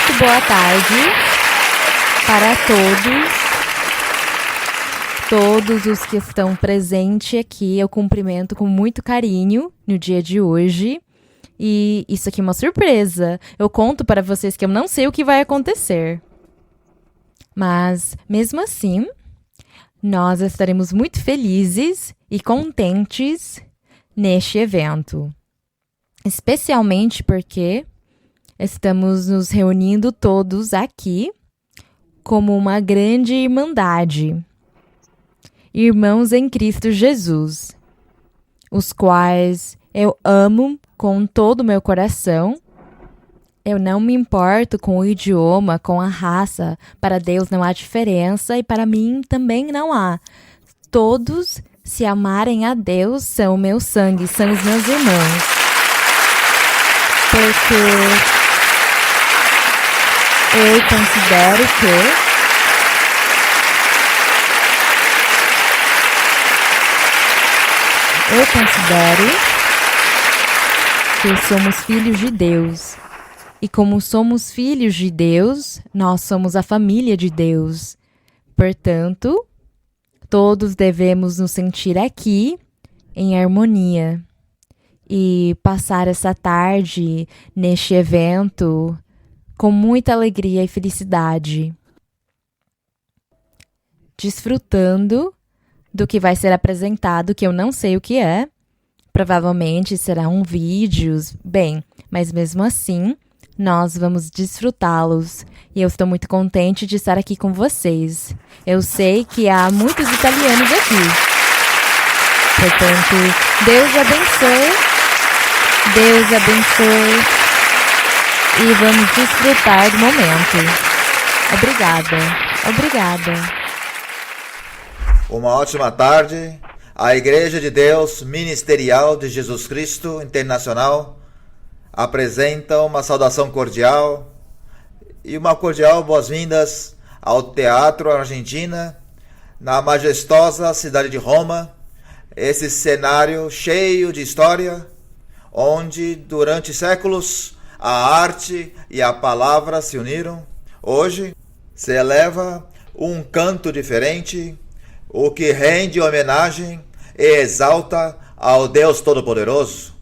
muito boa tarde para todos os que estão presentes aqui. Eu cumprimento com muito carinho no dia de hoje. E isso aqui é uma surpresa. Eu conto para vocês que eu não sei o que vai acontecer. Mas, mesmo assim, nós estaremos muito felizes e contentes neste evento. Especialmente porque estamos nos reunindo todos aqui como uma grande irmandade. Irmãos em Cristo Jesus, os quais eu amo com todo o meu coração. Eu não me importo com o idioma, com a raça. Para Deus não há diferença e para mim também não há. Todos, se amarem a Deus, são o meu sangue, são os meus irmãos. Porque eu considero que somos filhos de Deus. E como somos filhos de Deus, nós somos a família de Deus. Portanto, todos devemos nos sentir aqui em harmonia e passar essa tarde neste evento com muita alegria e felicidade, desfrutando do que vai ser apresentado, que eu não sei o que é. Provavelmente serão vídeos, mas mesmo assim, nós vamos desfrutá-los. E eu estou muito contente de estar aqui com vocês. Eu sei que há muitos italianos aqui. Portanto, Deus abençoe. E vamos desfrutar do momento. Obrigada. Uma ótima tarde. A Igreja de Deus Ministerial de Jesus Cristo Internacional apresenta uma saudação cordial e uma cordial boas-vindas ao Teatro Argentina, na majestosa cidade de Roma, esse cenário cheio de história, onde durante séculos a arte e a palavra se uniram. Hoje se eleva um canto diferente, o que rende homenagem e exalta ao Deus Todo-Poderoso.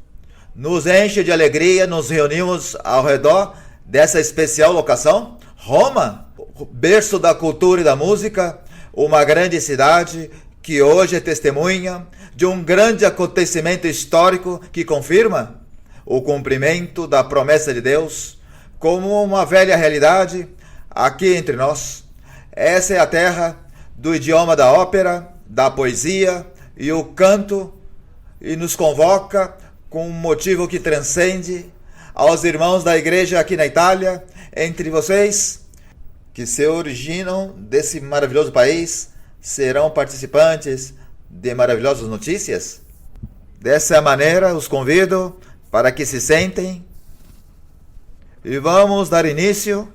Nos enche de alegria, nos reunimos ao redor dessa especial locação, Roma, berço da cultura e da música, uma grande cidade que hoje é testemunha de um grande acontecimento histórico que confirma o cumprimento da promessa de Deus como uma velha realidade aqui entre nós. Essa é a terra do idioma da ópera, da poesia e o canto, e nos convoca com um motivo que transcende aos irmãos da igreja aqui na Itália, entre vocês que se originam desse maravilhoso país, serão participantes de maravilhosas notícias. Dessa maneira, os convido para que se sentem e vamos dar início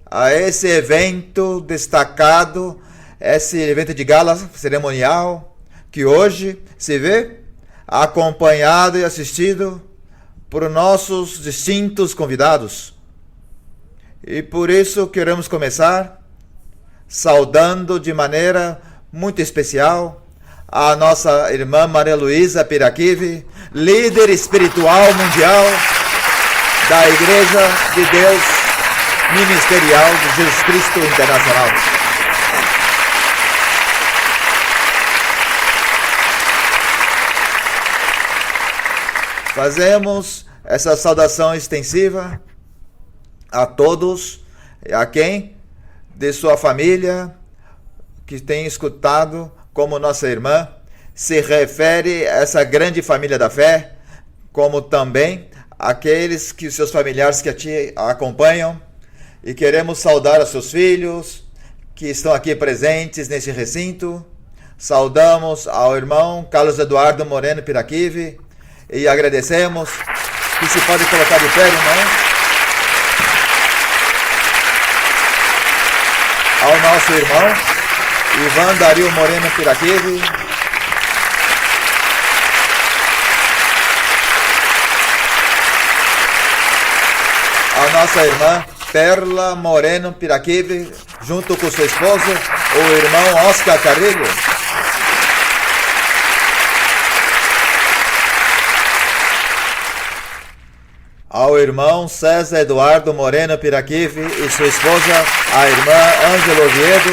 a esse evento destacado, esse evento de gala cerimonial, que hoje se vê acompanhado e assistido por nossos distintos convidados. E por isso queremos começar saudando de maneira muito especial a nossa irmã Maria Luísa Piraquive, líder espiritual mundial da Igreja de Deus Ministerial de Jesus Cristo Internacional. Fazemos essa saudação extensiva a todos, a quem de sua família que tem escutado como nossa irmã, se refere a essa grande família da fé, como também aqueles que seus familiares que a acompanham, e queremos saudar os seus filhos que estão aqui presentes nesse recinto. Saudamos ao irmão Carlos Eduardo Moreno Piraquive e agradecemos que se pode colocar de pé, irmão, ao nosso irmão Ivan Dario Moreno Piraquive, a nossa irmã Perla Moreno Piraquive, junto com seu esposo, o irmão Oscar Carrilho. Ao irmão César Eduardo Moreno Piraquive e sua esposa, a irmã Ângela Oviedo.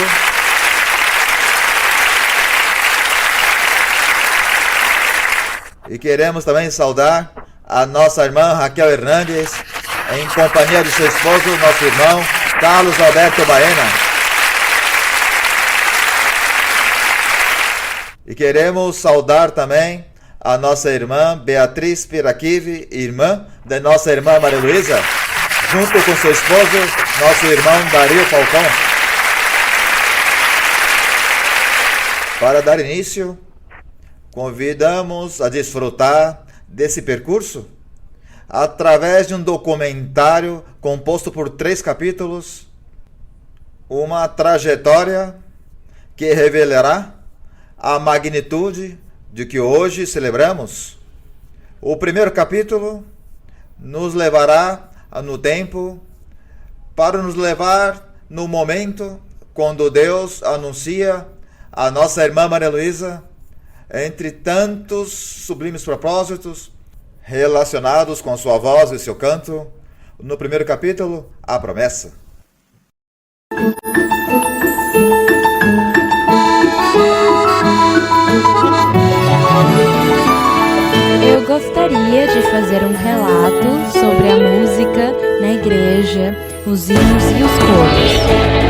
E queremos também saudar a nossa irmã Raquel Hernandes, em companhia de seu esposo, nosso irmão Carlos Alberto Baena. E queremos saudar também a nossa irmã Beatriz Piraquive, irmã da nossa irmã Maria Luísa, junto com seu esposo, nosso irmão Dario Falcão. Para dar início, convidamos a desfrutar desse percurso através de um documentário composto por 3 capítulos, uma trajetória que revelará a magnitude de que hoje celebramos. O primeiro capítulo nos levará no tempo para nos levar no momento quando Deus anuncia a nossa irmã Maria Luísa, entre tantos sublimes propósitos relacionados com sua voz e seu canto, no primeiro capítulo, a promessa. Eu gostaria de fazer um relato sobre a música na igreja, os hinos e os coros.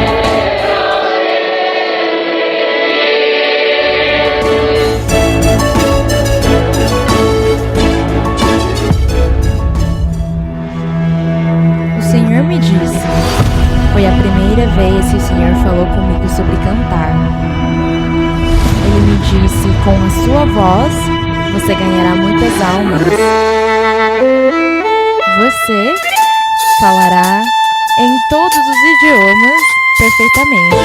Foi a primeira vez que o Senhor falou comigo sobre cantar. Ele me disse, com a sua voz, você ganhará muitas almas. Você falará em todos os idiomas perfeitamente.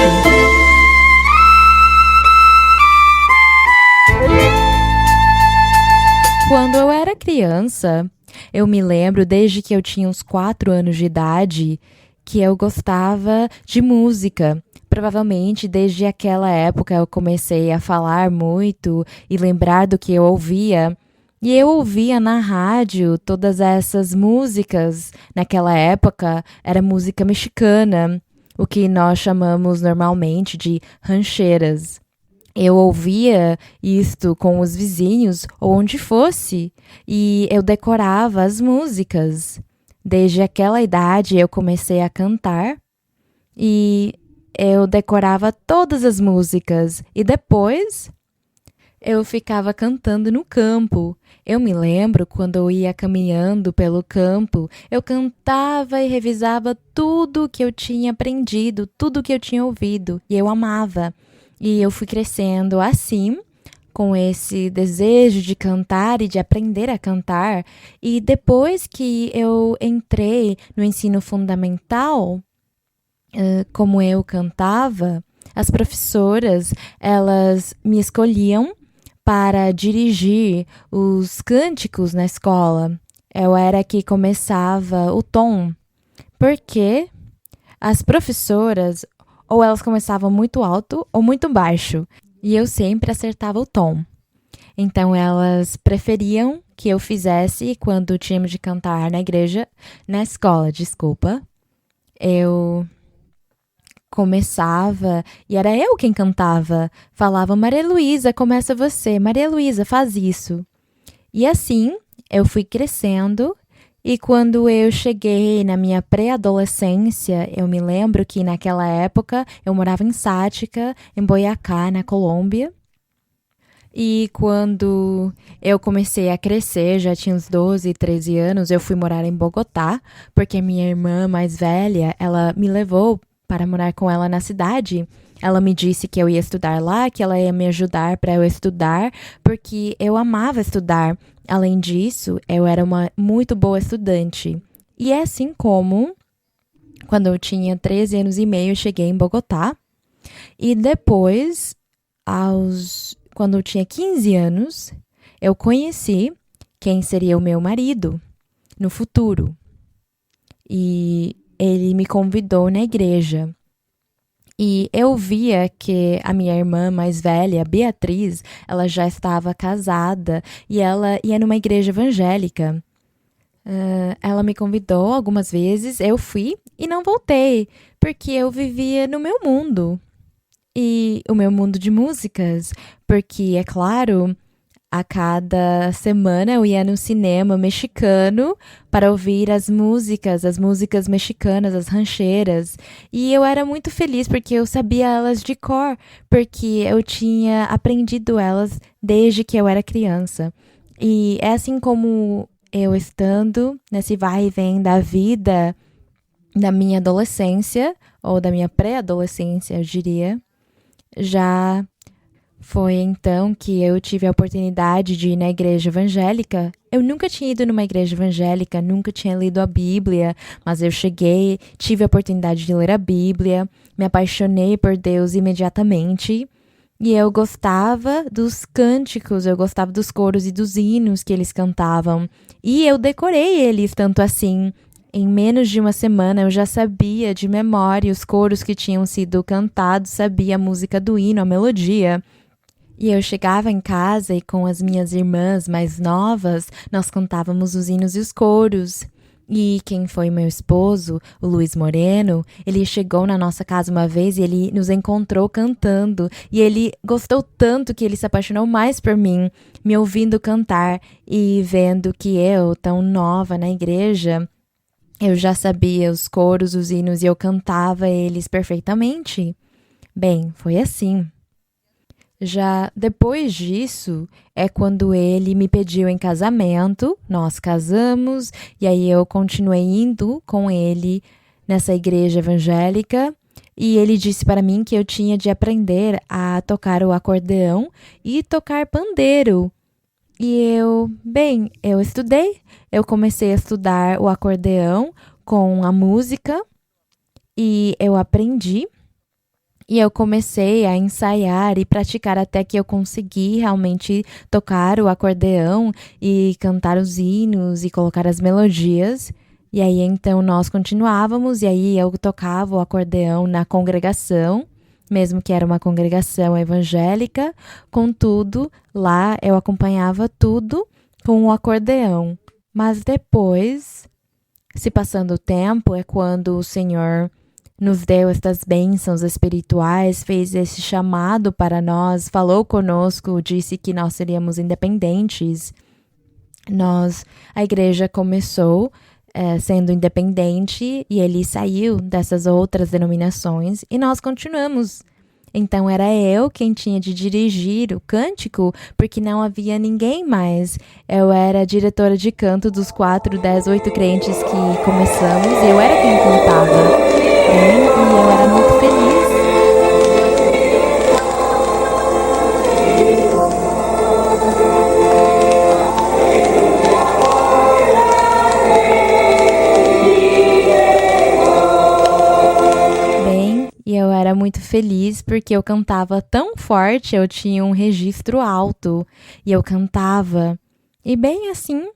Quando eu era criança, eu me lembro desde que eu tinha uns 4 anos de idade, que eu gostava de música. Provavelmente desde aquela época eu comecei a falar muito e lembrar do que eu ouvia. E eu ouvia na rádio todas essas músicas. Naquela época era música mexicana, o que nós chamamos normalmente de rancheras. Eu ouvia isto com os vizinhos ou onde fosse e eu decorava as músicas. Desde aquela idade eu comecei a cantar e eu decorava todas as músicas e depois eu ficava cantando no campo. Eu me lembro quando eu ia caminhando pelo campo, eu cantava e revisava tudo que eu tinha aprendido, tudo que eu tinha ouvido e eu amava. E eu fui crescendo assim, com esse desejo de cantar e de aprender a cantar. E depois que eu entrei no ensino fundamental, como eu cantava, as professoras, elas me escolhiam para dirigir os cânticos na escola. Eu era que começava o tom, porque as professoras, ou elas começavam muito alto ou muito baixo. E eu sempre acertava o tom. Então, elas preferiam que eu fizesse quando tínhamos de cantar na escola, eu começava e era eu quem cantava. Falava, Maria Luísa, começa você. Maria Luísa, faz isso. E assim, eu fui crescendo. E quando eu cheguei na minha pré-adolescência, eu me lembro que naquela época eu morava em Sática, em Boyacá, na Colômbia. E quando eu comecei a crescer, já tinha uns 12, 13 anos, eu fui morar em Bogotá, porque minha irmã mais velha, ela me levou para morar com ela na cidade. Ela me disse que eu ia estudar lá, que ela ia me ajudar para eu estudar, porque eu amava estudar. Além disso, eu era uma muito boa estudante. E é assim como, quando eu tinha 13 anos e meio, eu cheguei em Bogotá. E depois, quando eu tinha 15 anos, eu conheci quem seria o meu marido no futuro. E ele me convidou na igreja. E eu via que a minha irmã mais velha, Beatriz, ela já estava casada e ela ia numa igreja evangélica. Ela me convidou algumas vezes, eu fui e não voltei, porque eu vivia no meu mundo. E o meu mundo de músicas, porque, é claro, a cada semana eu ia no cinema mexicano para ouvir as músicas mexicanas, as rancheras. E eu era muito feliz porque eu sabia elas de cor, porque eu tinha aprendido elas desde que eu era criança. E é assim como eu estando nesse vai e vem da vida, da minha adolescência, ou da minha pré-adolescência, eu diria, já foi então que eu tive a oportunidade de ir na igreja evangélica. Eu nunca tinha ido numa igreja evangélica, nunca tinha lido a Bíblia, mas eu cheguei, tive a oportunidade de ler a Bíblia, me apaixonei por Deus imediatamente. E eu gostava dos cânticos, eu gostava dos coros e dos hinos que eles cantavam. E eu decorei eles tanto assim. Em menos de uma semana eu já sabia de memória os coros que tinham sido cantados, sabia a música do hino, a melodia. E eu chegava em casa e com as minhas irmãs mais novas, nós cantávamos os hinos e os coros. E quem foi meu esposo, o Luiz Moreno, ele chegou na nossa casa uma vez e ele nos encontrou cantando. E ele gostou tanto que ele se apaixonou mais por mim, me ouvindo cantar e vendo que eu, tão nova na igreja, eu já sabia os coros, os hinos e eu cantava eles perfeitamente. Bem, foi assim. Já depois disso é quando ele me pediu em casamento, nós casamos e aí eu continuei indo com ele nessa igreja evangélica e ele disse para mim que eu tinha de aprender a tocar o acordeão e tocar pandeiro. E eu estudei, eu comecei a estudar o acordeão com a música e eu aprendi. E eu comecei a ensaiar e praticar até que eu consegui realmente tocar o acordeão e cantar os hinos e colocar as melodias. E aí então nós continuávamos e aí eu tocava o acordeão na congregação, mesmo que era uma congregação evangélica. Contudo, lá eu acompanhava tudo com o acordeão. Mas depois, se passando o tempo, é quando o Senhor nos deu estas bênçãos espirituais, fez esse chamado para nós, falou conosco, disse que nós seríamos independentes. A igreja começou sendo independente e ele saiu dessas outras denominações e nós continuamos. Então era eu quem tinha de dirigir o cântico, porque não havia ninguém mais. Eu era a diretora de canto dos 4, 10, 8 crentes que começamos e eu era quem cantava. E eu era muito feliz. E eu era muito feliz porque eu cantava tão forte, eu tinha um registro alto e eu cantava. E bem assim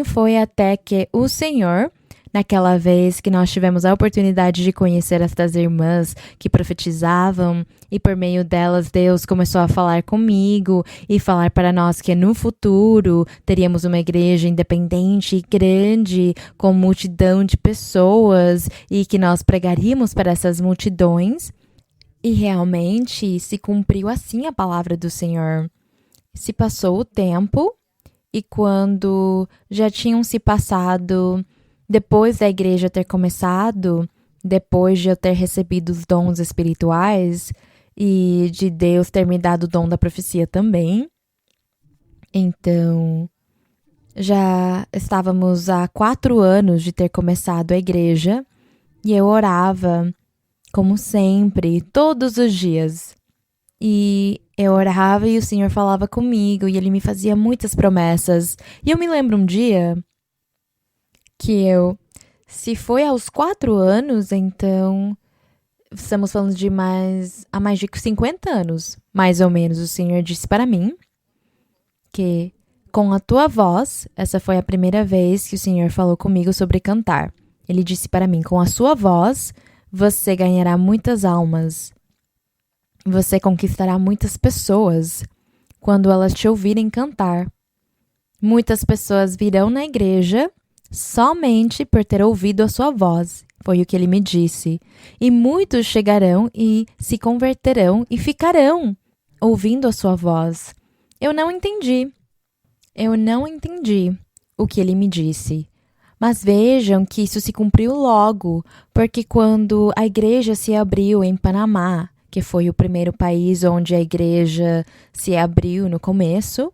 foi até que o Senhor, naquela vez que nós tivemos a oportunidade de conhecer estas irmãs que profetizavam e por meio delas Deus começou a falar comigo e falar para nós que no futuro teríamos uma igreja independente e grande com multidão de pessoas e que nós pregaríamos para essas multidões. E realmente se cumpriu assim a palavra do Senhor. Se passou o tempo e quando já tinham se passado, depois da igreja ter começado, depois de eu ter recebido os dons espirituais e de Deus ter me dado o dom da profecia também, então já estávamos há 4 anos de ter começado a igreja e eu orava, como sempre, todos os dias. E eu orava e o Senhor falava comigo e Ele me fazia muitas promessas. E eu me lembro um dia que se foi aos 4 anos, então estamos falando de há mais de 50 anos, mais ou menos, o Senhor disse para mim que com a tua voz, essa foi a primeira vez que o Senhor falou comigo sobre cantar. Ele disse para mim: com a sua voz, você ganhará muitas almas. Você conquistará muitas pessoas quando elas te ouvirem cantar. Muitas pessoas virão na igreja somente por ter ouvido a sua voz. Foi o que ele me disse. E muitos chegarão e se converterão e ficarão ouvindo a sua voz. Eu não entendi o que ele me disse. Mas vejam que isso se cumpriu logo, porque quando a igreja se abriu em Panamá, que foi o primeiro país onde a igreja se abriu no começo,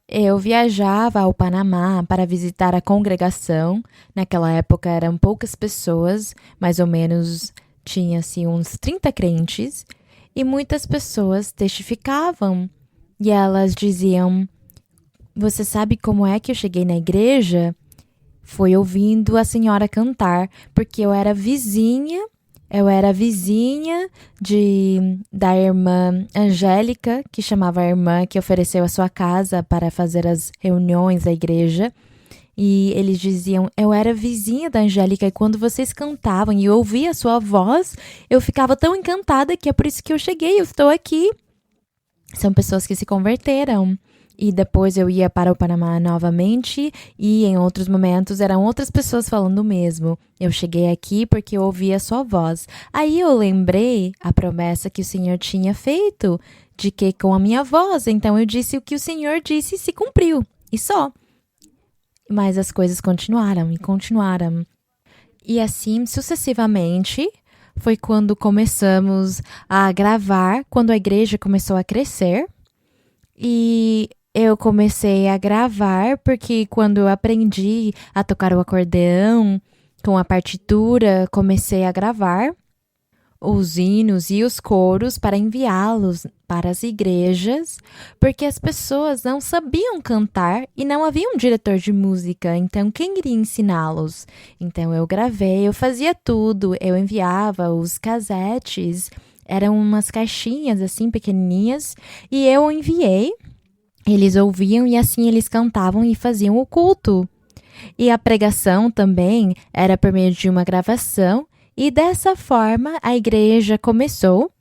eu viajava ao Panamá para visitar a congregação. Naquela época eram poucas pessoas, mais ou menos tinha assim, uns 30 crentes, e muitas pessoas testificavam. E elas diziam: você sabe como é que eu cheguei na igreja? Foi ouvindo a senhora cantar, porque eu era vizinha da irmã Angélica, que chamava a irmã que ofereceu a sua casa para fazer as reuniões da igreja. E eles diziam: eu era vizinha da Angélica e quando vocês cantavam e eu ouvia a sua voz, eu ficava tão encantada que é por isso que eu cheguei, eu estou aqui. São pessoas que se converteram. E depois eu ia para o Panamá novamente e em outros momentos eram outras pessoas falando o mesmo. Eu cheguei aqui porque eu ouvi a sua voz. Aí eu lembrei a promessa que o Senhor tinha feito de que com a minha voz. Então eu disse o que o Senhor disse e se cumpriu. E só. Mas as coisas continuaram e continuaram. E assim sucessivamente foi quando começamos a gravar, quando a igreja começou a crescer. E eu comecei a gravar porque quando eu aprendi a tocar o acordeão com a partitura, comecei a gravar os hinos e os coros para enviá-los para as igrejas, porque as pessoas não sabiam cantar e não havia um diretor de música, então quem iria ensiná-los? Então eu gravei, eu fazia tudo, eu enviava os cassetes, eram umas caixinhas assim pequenininhas, e eu enviei. Eles ouviam e assim eles cantavam e faziam o culto. E a pregação também era por meio de uma gravação. E dessa forma a igreja começou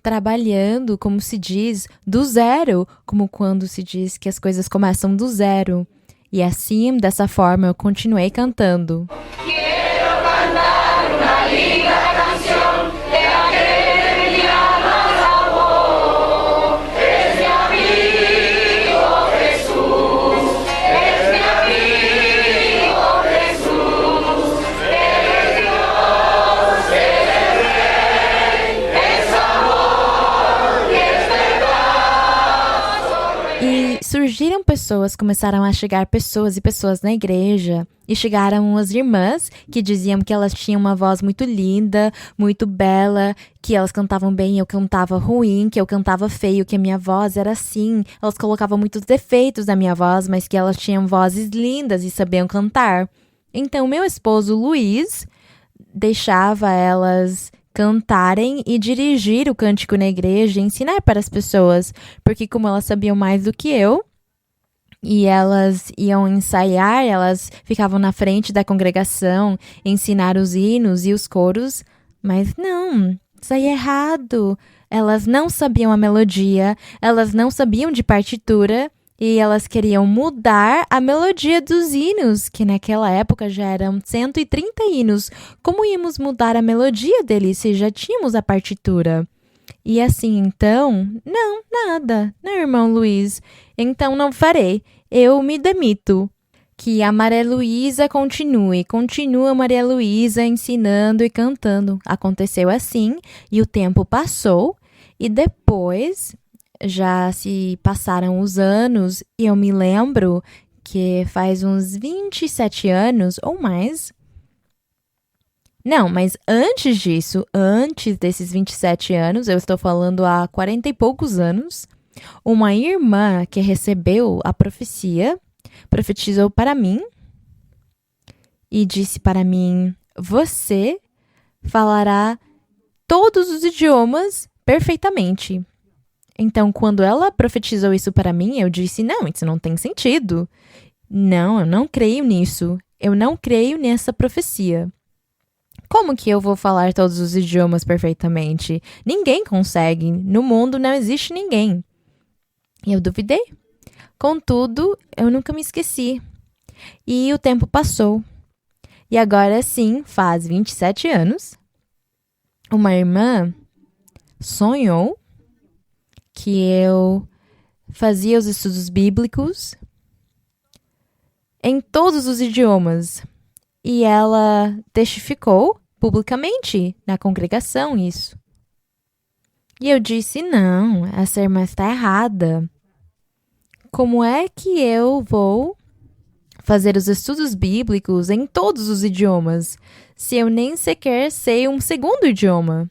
trabalhando, como se diz, do zero. Como quando se diz que as coisas começam do zero. E assim, dessa forma, eu continuei cantando. Quero cantar uma linda canção de aquele que me ama amor. Es mi amigo Jesús, es mi amigo Jesús. Él es Dios, Él es Rey, es amor y es verdad. E surgiram pessoas, começaram a chegar pessoas e pessoas na igreja. E chegaram as irmãs que diziam que elas tinham uma voz muito linda, muito bela, que elas cantavam bem e eu cantava ruim, que eu cantava feio, que a minha voz era assim. Elas colocavam muitos defeitos na minha voz, mas que elas tinham vozes lindas e sabiam cantar. Então, meu esposo Luiz deixava elas cantarem e dirigir o cântico na igreja e ensinar para as pessoas, porque como elas sabiam mais do que eu, e elas iam ensaiar, elas ficavam na frente da congregação, ensinar os hinos e os coros, mas não, isso aí é errado. Elas não sabiam a melodia, elas não sabiam de partitura e elas queriam mudar a melodia dos hinos, que naquela época já eram 130 hinos. Como íamos mudar a melodia deles se já tínhamos a partitura? E assim, então, não, nada, né, irmão Luiz? Então não farei, eu me demito. Que a Maria Luísa continua Maria Luísa ensinando e cantando. Aconteceu assim, e o tempo passou, e depois já se passaram os anos, e eu me lembro que faz uns 27 anos ou mais. Não, mas antes disso, antes desses 27 anos, eu estou falando há 40 e poucos anos, uma irmã que recebeu a profecia, profetizou para mim e disse para mim: você falará todos os idiomas perfeitamente. Então, quando ela profetizou isso para mim, eu disse: não, isso não tem sentido. Não, eu não creio nisso. eu não creio nessa profecia. Como que eu vou falar todos os idiomas perfeitamente? Ninguém consegue. No mundo não existe ninguém. E eu duvidei. Contudo, eu nunca me esqueci. E o tempo passou. E agora sim, faz 27 anos, uma irmã sonhou que eu fazia os estudos bíblicos em todos os idiomas. E ela testificou publicamente na congregação isso. E eu disse, não, essa irmã está errada. Como é que eu vou fazer os estudos bíblicos em todos os idiomas, se eu nem sequer sei um segundo idioma?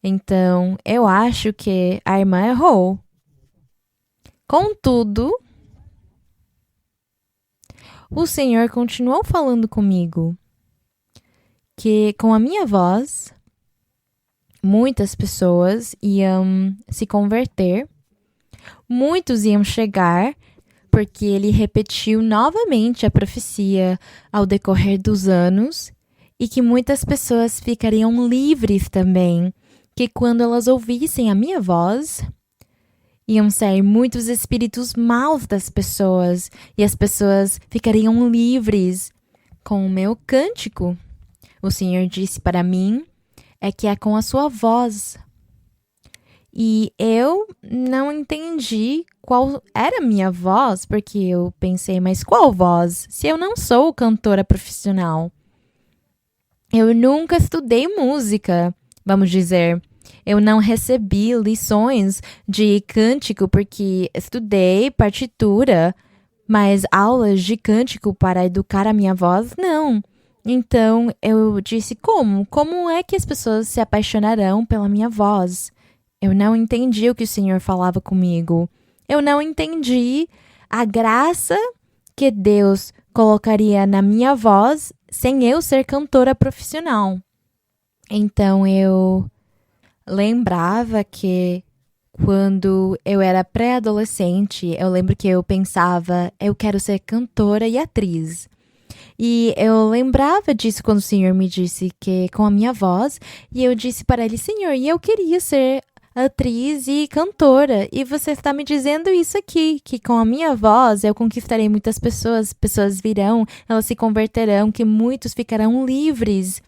Então, eu acho que a irmã errou. Contudo, o Senhor continuou falando comigo que com a minha voz, muitas pessoas iam se converter, muitos iam chegar, porque ele repetiu novamente a profecia ao decorrer dos anos e que muitas pessoas ficariam livres também, que quando elas ouvissem a minha voz, iam sair muitos espíritos maus das pessoas e as pessoas ficariam livres com o meu cântico. O Senhor disse para mim, é que é com a sua voz. E eu não entendi qual era a minha voz, porque eu pensei, mas qual voz? Se eu não sou cantora profissional. Eu nunca estudei música, vamos dizer. Eu não recebi lições de cântico, porque estudei partitura, mas aulas de cântico para educar a minha voz, não. Então, eu disse, como? Como é que as pessoas se apaixonarão pela minha voz? Eu não entendi o que o Senhor falava comigo. Eu não entendi a graça que Deus colocaria na minha voz sem eu ser cantora profissional. Então, eu lembrava que quando eu era pré-adolescente, eu lembro que eu pensava, eu quero ser cantora e atriz. E eu lembrava disso quando o Senhor me disse que com a minha voz, e eu disse para ele, Senhor, e eu queria ser atriz e cantora, e você está me dizendo isso aqui, que com a minha voz eu conquistarei muitas pessoas, pessoas virão, elas se converterão, que muitos ficarão livres,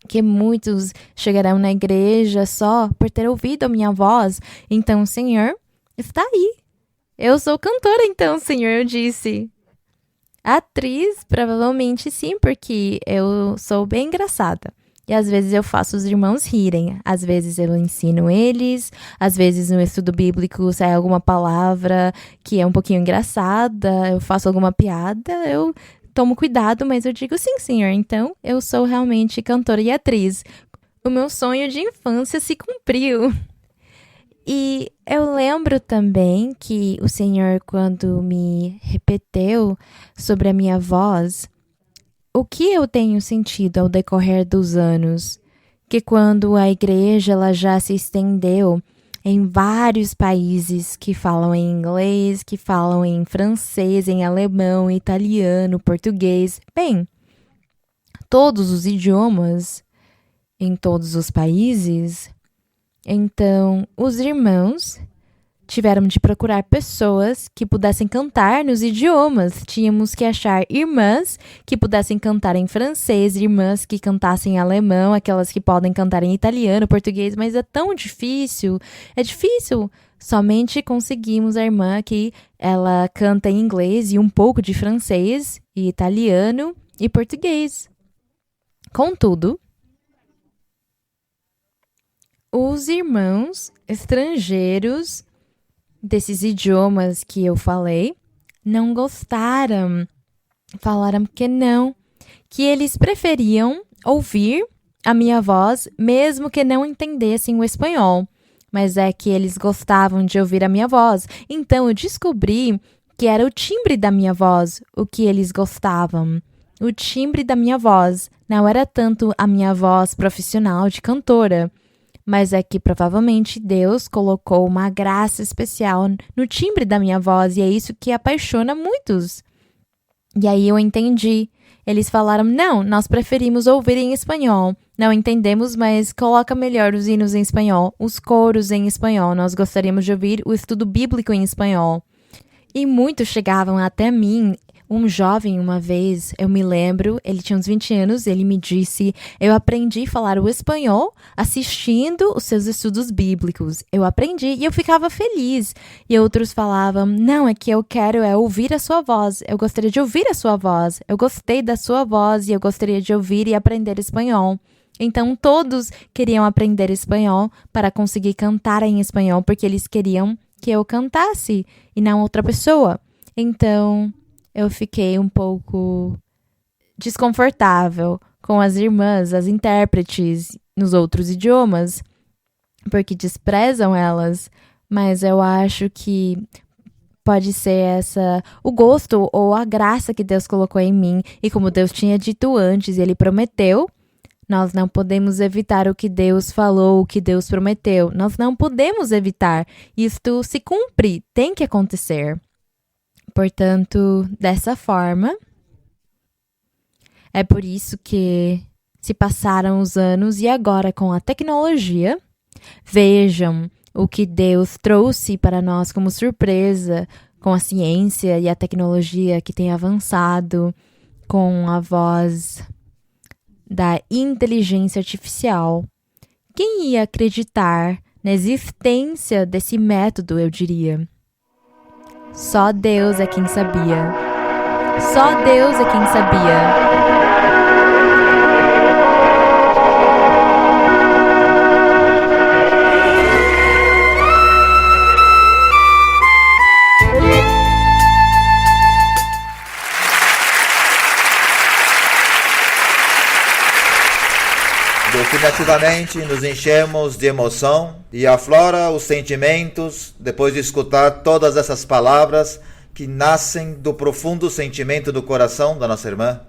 que muitos chegarão na igreja só por ter ouvido a minha voz. Então, Senhor, está aí. Eu sou cantora, então, Senhor, eu disse. Atriz, provavelmente sim, porque eu sou bem engraçada. E às vezes eu faço os irmãos rirem. Às vezes eu ensino eles. Às vezes no estudo bíblico sai alguma palavra que é um pouquinho engraçada. Eu faço alguma piada. Eu tomo cuidado, mas eu digo sim, Senhor. Então eu sou realmente cantora e atriz. O meu sonho de infância se cumpriu. E eu lembro também que o Senhor, quando me repetiu sobre a minha voz, o que eu tenho sentido ao decorrer dos anos, que quando a igreja ela já se estendeu em vários países que falam em inglês, que falam em francês, em alemão, italiano, português, bem, todos os idiomas em todos os países. Então, os irmãos tiveram de procurar pessoas que pudessem cantar nos idiomas. Tínhamos que achar irmãs que pudessem cantar em francês, irmãs que cantassem em alemão, aquelas que podem cantar em italiano, português, mas é tão difícil. É difícil. Somente conseguimos a irmã que ela canta em inglês e um pouco de francês, e italiano e português. Contudo, os irmãos estrangeiros desses idiomas que eu falei não gostaram. Falaram que não, que eles preferiam ouvir a minha voz mesmo que não entendessem o espanhol. Mas é que eles gostavam de ouvir a minha voz. Então eu descobri que era o timbre da minha voz o que eles gostavam. O timbre da minha voz não era tanto a minha voz profissional de cantora. Mas é que provavelmente Deus colocou uma graça especial no timbre da minha voz e é isso que apaixona muitos. E aí eu entendi. Eles falaram, não, nós preferimos ouvir em espanhol. Não entendemos, mas coloca melhor os hinos em espanhol, os coros em espanhol. Nós gostaríamos de ouvir o estudo bíblico em espanhol. E muitos chegavam até mim. Um jovem, uma vez, eu me lembro, ele tinha uns 20 anos, ele me disse, eu aprendi a falar o espanhol assistindo os seus estudos bíblicos. Eu aprendi e eu ficava feliz. E outros falavam, não, é que eu quero ouvir a sua voz. Eu gostaria de ouvir a sua voz. Eu gostei da sua voz e eu gostaria de ouvir e aprender espanhol. Então, todos queriam aprender espanhol para conseguir cantar em espanhol, porque eles queriam que eu cantasse e não outra pessoa. Então, eu fiquei um pouco desconfortável com as irmãs, as intérpretes nos outros idiomas, porque desprezam elas, mas eu acho que pode ser o gosto ou a graça que Deus colocou em mim, e como Deus tinha dito antes, Ele prometeu, nós não podemos evitar o que Deus falou, o que Deus prometeu, nós não podemos evitar, isto se cumpre, tem que acontecer. Portanto, dessa forma, é por isso que se passaram os anos e agora com a tecnologia, vejam o que Deus trouxe para nós como surpresa com a ciência e a tecnologia que tem avançado com a voz da inteligência artificial. Quem ia acreditar na existência desse método, eu diria? Só Deus é quem sabia. Só Deus é quem sabia. Definitivamente nos enchemos de emoção e aflora os sentimentos depois de escutar todas essas palavras que nascem do profundo sentimento do coração da nossa irmã.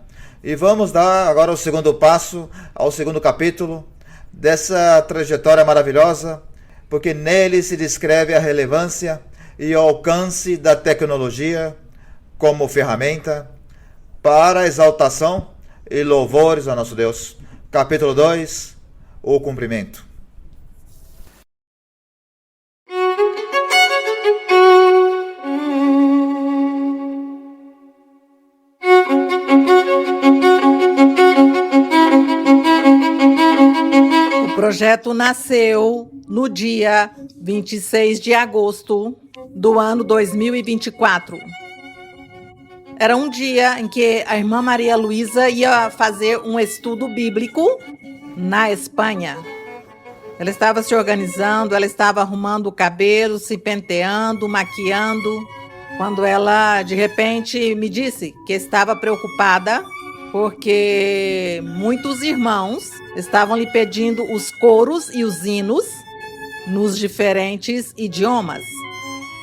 E vamos dar agora o segundo passo ao segundo capítulo dessa trajetória maravilhosa, porque nele se descreve a relevância e o alcance da tecnologia como ferramenta para a exaltação e louvores ao nosso Deus. Capítulo 2, o cumprimento. O projeto nasceu no dia 26 de agosto do ano 2024. Era um dia em que a irmã Maria Luísa ia fazer um estudo bíblico na Espanha. Ela estava se organizando, ela estava arrumando o cabelo, se penteando, maquiando, quando ela, de repente, me disse que estava preocupada porque muitos irmãos estavam lhe pedindo os coros e os hinos nos diferentes idiomas,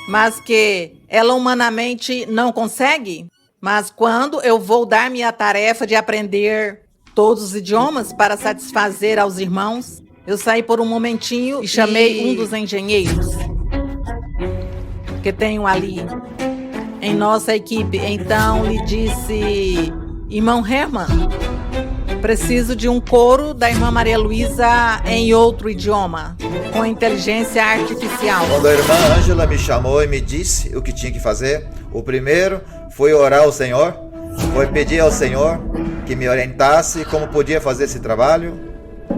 mas que ela humanamente não consegue. Mas quando eu vou dar minha tarefa de aprender todos os idiomas para satisfazer aos irmãos, eu saí por um momentinho e chamei um dos engenheiros que tenho ali em nossa equipe. Então lhe disse: irmão Herman, preciso de um coro da irmã Maria Luísa em outro idioma, com inteligência artificial. Quando a irmã Ângela me chamou e me disse o que tinha que fazer, o primeiro foi orar ao Senhor, foi pedir ao Senhor que me orientasse como podia fazer esse trabalho,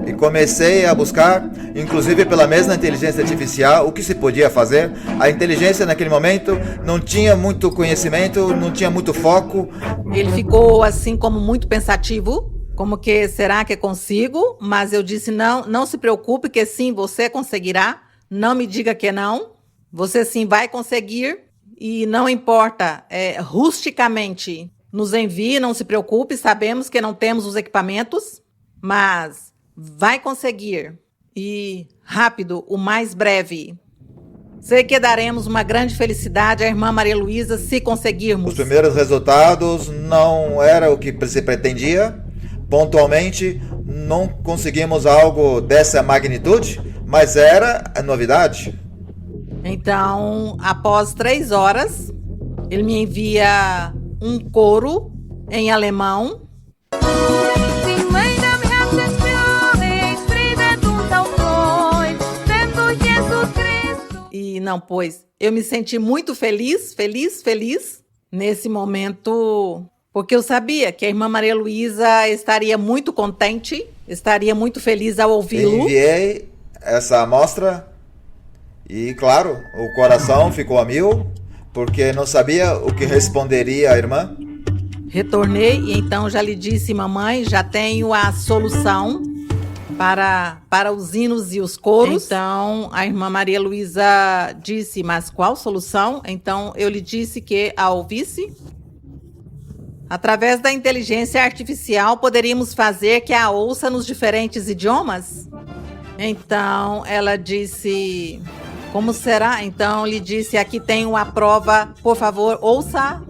e comecei a buscar, inclusive pela mesma inteligência artificial, o que se podia fazer. A inteligência naquele momento não tinha muito conhecimento, não tinha muito foco. Ele ficou assim como muito pensativo, como que será que consigo? Mas eu disse: não se preocupe, que sim, você conseguirá. Não me diga que não, você sim vai conseguir. E não importa, rusticamente nos envie, não se preocupe, sabemos que não temos os equipamentos, mas vai conseguir. E rápido, o mais breve. Sei que daremos uma grande felicidade à irmã Maria Luísa se conseguirmos. Os primeiros resultados não era o que se pretendia. Pontualmente, não conseguimos algo dessa magnitude, mas era a novidade. Então, após 3 horas, ele me envia um coro em alemão. E não, pois, eu me senti muito feliz nesse momento, porque eu sabia que a irmã Maria Luísa estaria muito contente, estaria muito feliz ao ouvi-lo. Enviei essa amostra e, claro, o coração ficou a mil, porque não sabia o que responderia a irmã. Retornei e então já lhe disse, mamãe, já tenho a solução para os hinos e os coros. Então, a irmã Maria Luísa disse, mas qual solução? Então, eu lhe disse que a ouvisse. Através da inteligência artificial, poderíamos fazer que a ouça nos diferentes idiomas? Então, ela disse, como será? Então, lhe disse, aqui tenho a prova, por favor, ouça.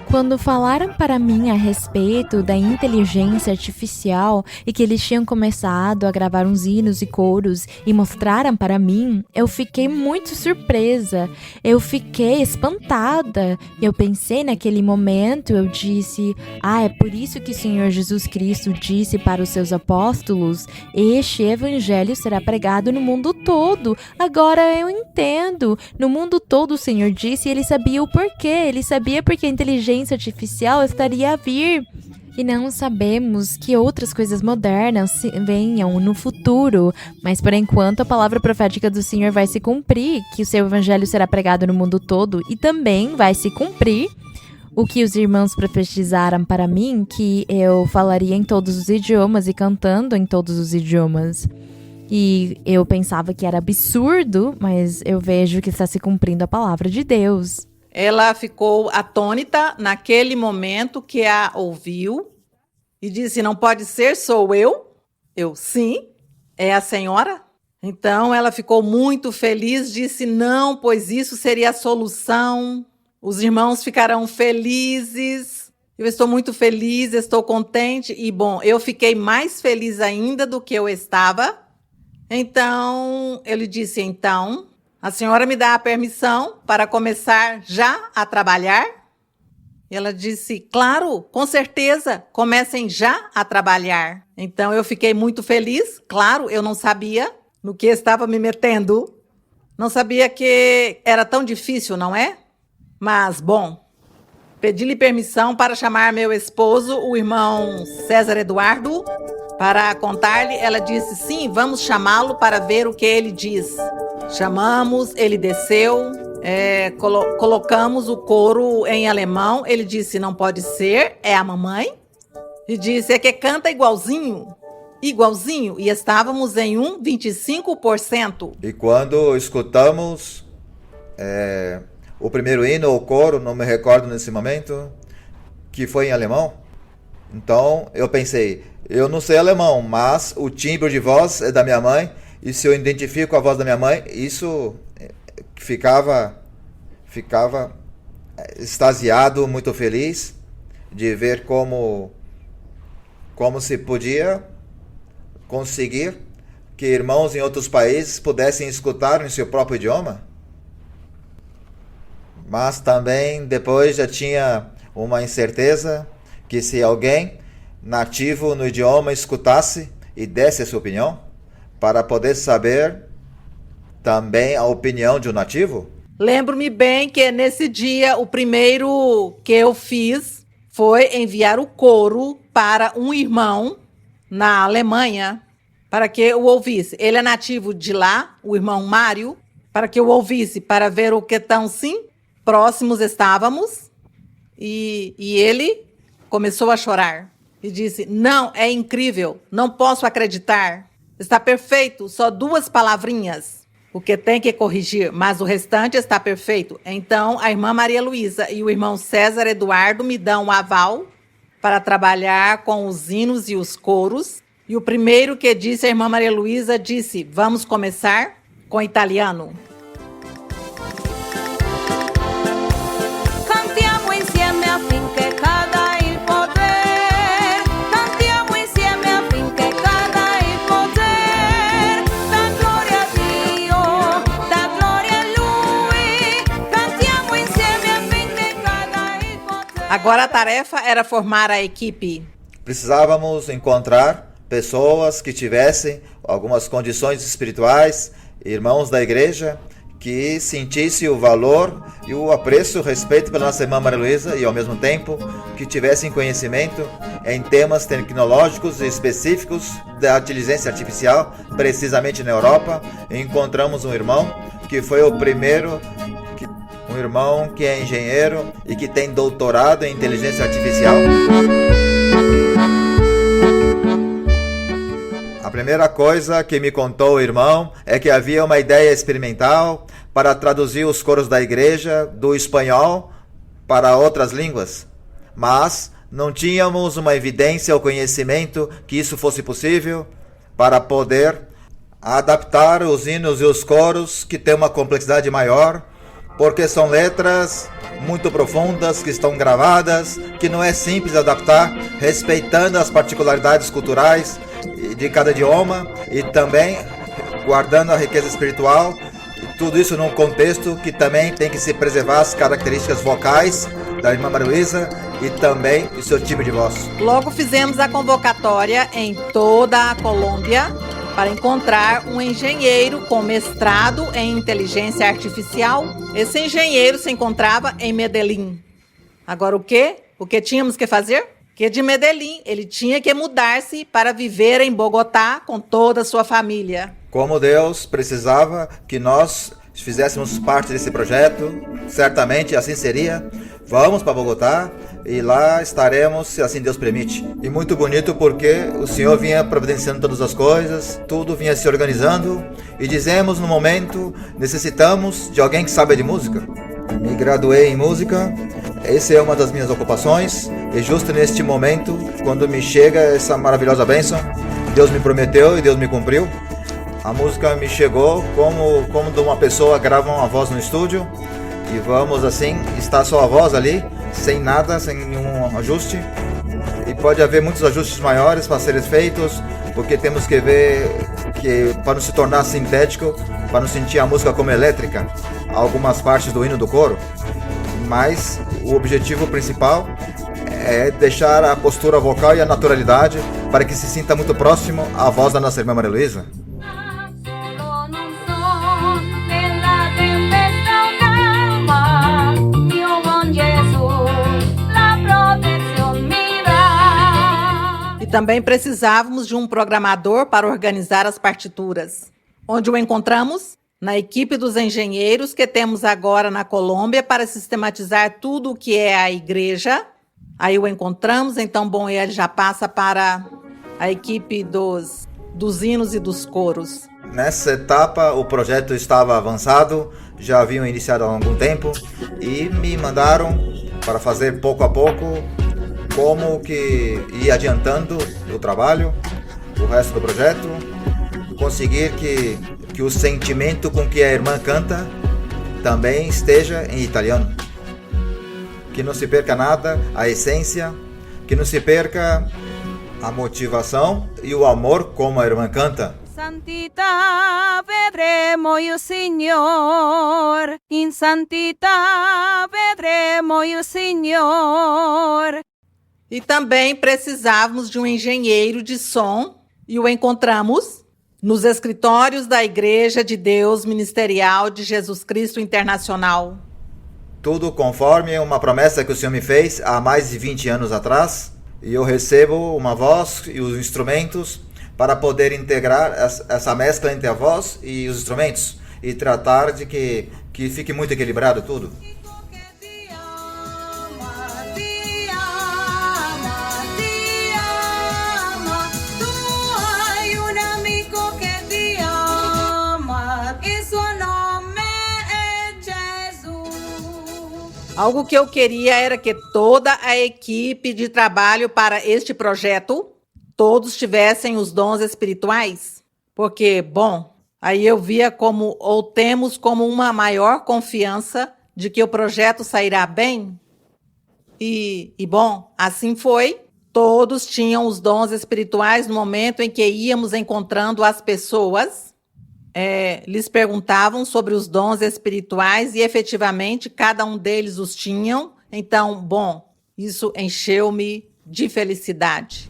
Quando falaram para mim a respeito da inteligência artificial e que eles tinham começado a gravar uns hinos e coros e mostraram para mim, eu fiquei muito surpresa, eu fiquei espantada. Eu pensei naquele momento, eu disse, é por isso que o Senhor Jesus Cristo disse para os seus apóstolos, este evangelho será pregado no mundo todo. Agora eu entendo, no mundo todo o Senhor disse e ele sabia o porquê, ele sabia porque a inteligência artificial estaria a vir. E não sabemos que outras coisas modernas venham no futuro, mas por enquanto a palavra profética do Senhor vai se cumprir, que o seu evangelho será pregado no mundo todo, e também vai se cumprir o que os irmãos profetizaram para mim, que eu falaria em todos os idiomas e cantando em todos os idiomas. E eu pensava que era absurdo, mas eu vejo que está se cumprindo a palavra de Deus. Ela ficou atônita naquele momento que a ouviu e disse, não pode ser, sou eu? Eu, sim, é a senhora? Então ela ficou muito feliz, disse, não, pois isso seria a solução. Os irmãos ficarão felizes. Eu estou muito feliz, estou contente. E, bom, eu fiquei mais feliz ainda do que eu estava. Então, ele disse, então, a senhora me dá a permissão para começar já a trabalhar? Ela disse, claro, com certeza, comecem já a trabalhar. Então, eu fiquei muito feliz. Claro, eu não sabia no que estava me metendo. Não sabia que era tão difícil, não é? Mas, bom, pedi-lhe permissão para chamar meu esposo, o irmão César Eduardo, para contar-lhe. Ela disse, sim, vamos chamá-lo para ver o que ele diz. Chamamos, ele desceu, colocamos o coro em alemão. Ele disse, não pode ser, é a mamãe. E disse, é que canta igualzinho, igualzinho. E estávamos em 25%. E quando escutamos o primeiro hino ou coro, não me recordo nesse momento, que foi em alemão, então eu pensei, eu não sei alemão, mas o timbre de voz é da minha mãe, e se eu identifico a voz da minha mãe, isso ficava extasiado, muito feliz de ver como se podia conseguir que irmãos em outros países pudessem escutar em seu próprio idioma. Mas também depois já tinha uma incerteza que se alguém nativo no idioma escutasse e desse a sua opinião, para poder saber também a opinião de um nativo. Lembro-me bem que nesse dia o primeiro que eu fiz foi enviar o coro para um irmão na Alemanha, para que eu ouvisse. Ele é nativo de lá, o irmão Mário, para que eu ouvisse, para ver o que tão sim próximos estávamos. E ele começou a chorar e disse, não, é incrível, não posso acreditar. Está perfeito, só 2 palavrinhas. O que tem que corrigir, mas o restante está perfeito. Então, a irmã Maria Luísa e o irmão César Eduardo me dão um aval para trabalhar com os hinos e os coros. E o primeiro que disse a irmã Maria Luísa disse, vamos começar com italiano. Cantiamo insieme affinché cada il poter. Cantiamo insieme affinché cada il poter. Da gloria a Dio, da gloria a Lui. Cantiamo insieme affinché cada il poter. Agora a tarefa era formar a equipe. Precisávamos encontrar pessoas que tivessem algumas condições espirituais, irmãos da igreja, que sentissem o valor e o apreço, o respeito pela nossa irmã Maria Luísa e, ao mesmo tempo, que tivessem conhecimento em temas tecnológicos e específicos da inteligência artificial, precisamente na Europa. Encontramos um irmão que foi o primeiro, um irmão que é engenheiro e que tem doutorado em inteligência artificial. A primeira coisa que me contou o irmão é que havia uma ideia experimental para traduzir os coros da igreja do espanhol para outras línguas, mas não tínhamos uma evidência ou conhecimento que isso fosse possível para poder adaptar os hinos e os coros, que têm uma complexidade maior, porque são letras muito profundas que estão gravadas, que não é simples adaptar, respeitando as particularidades culturais de cada idioma e também guardando a riqueza espiritual, e tudo isso num contexto que também tem que se preservar as características vocais da irmã Maria Luísa e também o seu timbre de voz. Logo fizemos a convocatória em toda a Colômbia para encontrar um engenheiro com mestrado em inteligência artificial. Esse engenheiro se encontrava em Medellín. Agora o quê? O que tínhamos que fazer? Que de Medellín ele tinha que mudar-se para viver em Bogotá com toda a sua família. Como Deus precisava que nós fizéssemos parte desse projeto, certamente assim seria. Vamos para Bogotá e lá estaremos, se assim Deus permite. E muito bonito porque o Senhor vinha providenciando todas as coisas, tudo vinha se organizando e dizemos no momento, necessitamos de alguém que saiba de música. Me graduei em música, essa é uma das minhas ocupações e justo neste momento, quando me chega essa maravilhosa bênção, Deus me prometeu e Deus me cumpriu. A música me chegou como de uma pessoa grava uma voz no estúdio e vamos assim, está só a voz ali, sem nada, sem nenhum ajuste. E pode haver muitos ajustes maiores para serem feitos, porque temos que ver que para não se tornar sintético, para não sentir a música como elétrica, algumas partes do hino do coro. Mas o objetivo principal é deixar a postura vocal e a naturalidade para que se sinta muito próximo à voz da nossa irmã Maria Luísa. Solo non son nella tempesta o calma, mio buon Gesù, la protezione mi dà. E também precisávamos de um programador para organizar as partituras. Onde o encontramos? Na equipe dos engenheiros que temos agora na Colômbia para sistematizar tudo o que é a igreja. Aí o encontramos, então, bom, ele já passa para a equipe dos hinos e dos coros. Nessa etapa o projeto estava avançado, já haviam iniciado há algum tempo e me mandaram para fazer pouco a pouco como que ir adiantando o trabalho, o resto do projeto, conseguir que o sentimento com que a irmã canta também esteja em italiano. Que não se perca nada, a essência, que não se perca a motivação e o amor como a irmã canta. Santità vedremo il Signor, in santità vedremo il Signor. E também precisávamos de um engenheiro de som e o encontramos nos escritórios da Igreja de Deus Ministerial de Jesus Cristo Internacional. Tudo conforme uma promessa que o Senhor me fez há mais de 20 anos atrás. E eu recebo uma voz e os instrumentos para poder integrar essa mescla entre a voz e os instrumentos e tratar de que fique muito equilibrado tudo. Algo que eu queria era que toda a equipe de trabalho para este projeto, todos tivessem os dons espirituais. Porque, bom, aí eu via temos como uma maior confiança de que o projeto sairá bem. E bom, assim foi. Todos tinham os dons espirituais no momento em que íamos encontrando as pessoas. Lhes perguntavam sobre os dons espirituais e efetivamente cada um deles os tinham. Então, bom, Isso encheu-me de felicidade.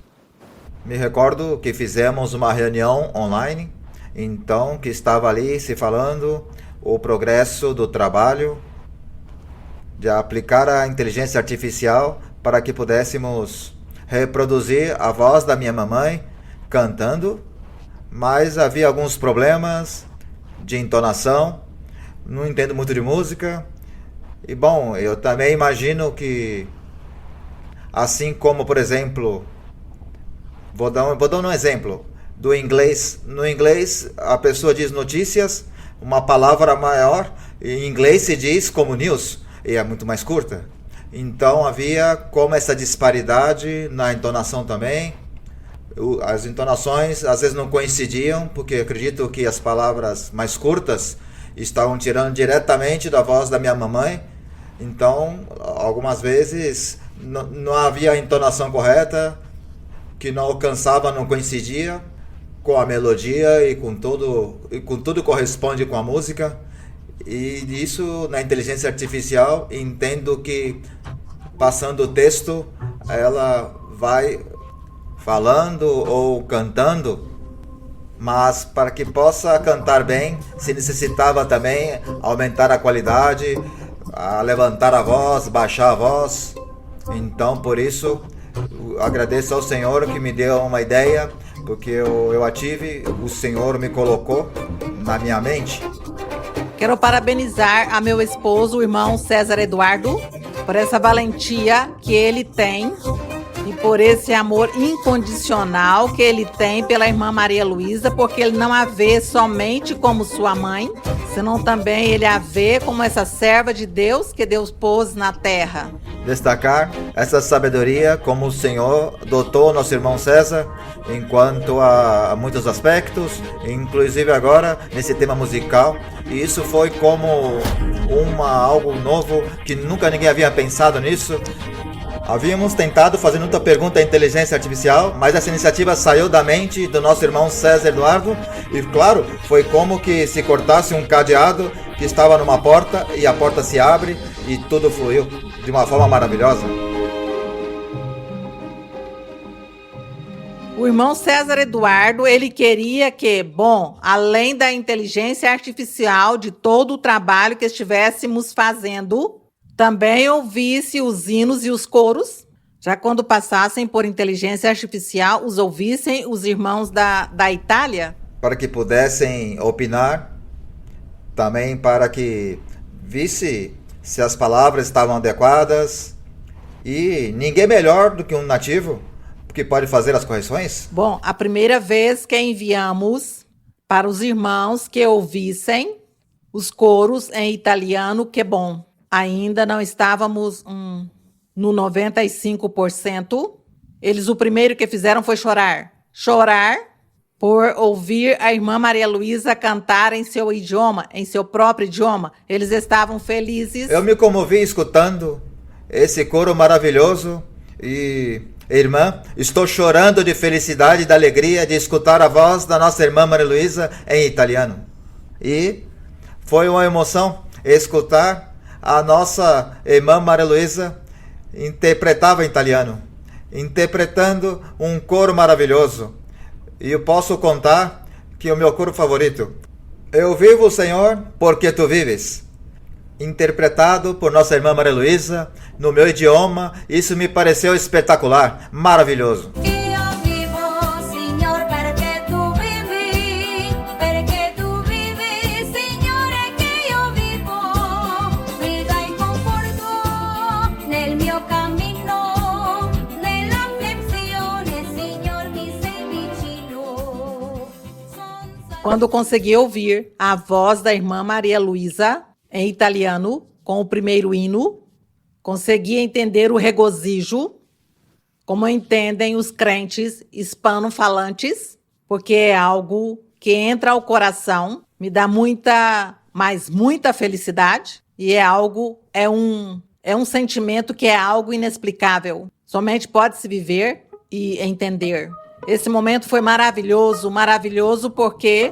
Me recordo que fizemos uma reunião online, então que estava ali se falando o progresso do trabalho de aplicar a inteligência artificial para que pudéssemos reproduzir a voz da minha mamãe cantando, mas havia alguns problemas de entonação, não entendo muito de música, e bom, eu também imagino que, assim como, por exemplo, vou dar um exemplo do inglês. No inglês, a pessoa diz notícias, uma palavra maior, em inglês se diz como news, e é muito mais curta. Então havia como essa disparidade na entonação também. As entonações às vezes não coincidiam, porque acredito que as palavras mais curtas estavam tirando diretamente da voz da minha mamãe. Então, algumas vezes não havia a entonação correta, que não alcançava, não coincidia com a melodia e com tudo corresponde com a música. E isso na inteligência artificial, entendo que passando o texto, ela vai falando ou cantando, mas para que possa cantar bem, se necessitava também aumentar a qualidade, levantar a voz, baixar a voz. Então, por isso, agradeço ao Senhor que me deu uma ideia, porque eu a tive, o Senhor me colocou na minha mente. Quero parabenizar a meu esposo, o irmão César Eduardo, por essa valentia que ele tem e por esse amor incondicional que ele tem pela irmã Maria Luísa, porque ele não a vê somente como sua mãe, senão também ele a vê como essa serva de Deus que Deus pôs na terra. Destacar essa sabedoria como o Senhor dotou nosso irmão César enquanto a muitos aspectos, inclusive agora nesse tema musical. E isso foi como algo novo que nunca ninguém havia pensado nisso. Havíamos tentado fazer muita pergunta à inteligência artificial, mas essa iniciativa saiu da mente do nosso irmão César Eduardo e, claro, foi como que se cortasse um cadeado que estava numa porta e a porta se abre e tudo fluiu de uma forma maravilhosa. O irmão César Eduardo, ele queria que, bom, além da inteligência artificial, de todo o trabalho que estivéssemos fazendo, também ouvisse os hinos e os coros, já quando passassem por inteligência artificial, os ouvissem os irmãos da Itália. Para que pudessem opinar, também para que visse se as palavras estavam adequadas. E ninguém melhor do que um nativo que pode fazer as correções. Bom, a primeira vez que enviamos para os irmãos que ouvissem os coros em italiano, que bom, ainda não estávamos no 95%. Eles, o primeiro que fizeram foi chorar. Chorar por ouvir a irmã Maria Luísa cantar em seu idioma, em seu próprio idioma. Eles estavam felizes. Eu me comovi escutando esse coro maravilhoso e, irmã, estou chorando de felicidade e de alegria de escutar a voz da nossa irmã Maria Luísa em italiano. E foi uma emoção escutar a nossa irmã Maria Luísa interpretava em italiano, interpretando um coro maravilhoso. E eu posso contar que o meu coro favorito, Eu vivo, Senhor, porque Tu vives, interpretado por nossa irmã Maria Luísa no meu idioma. Isso me pareceu espetacular, maravilhoso. Quando consegui ouvir a voz da irmã Maria Luísa em italiano, com o primeiro hino, consegui entender o regozijo, como entendem os crentes hispano-falantes, porque é algo que entra ao coração, me dá muita felicidade, e é um sentimento que é algo inexplicável. Somente pode-se viver e entender. Esse momento foi maravilhoso, maravilhoso porque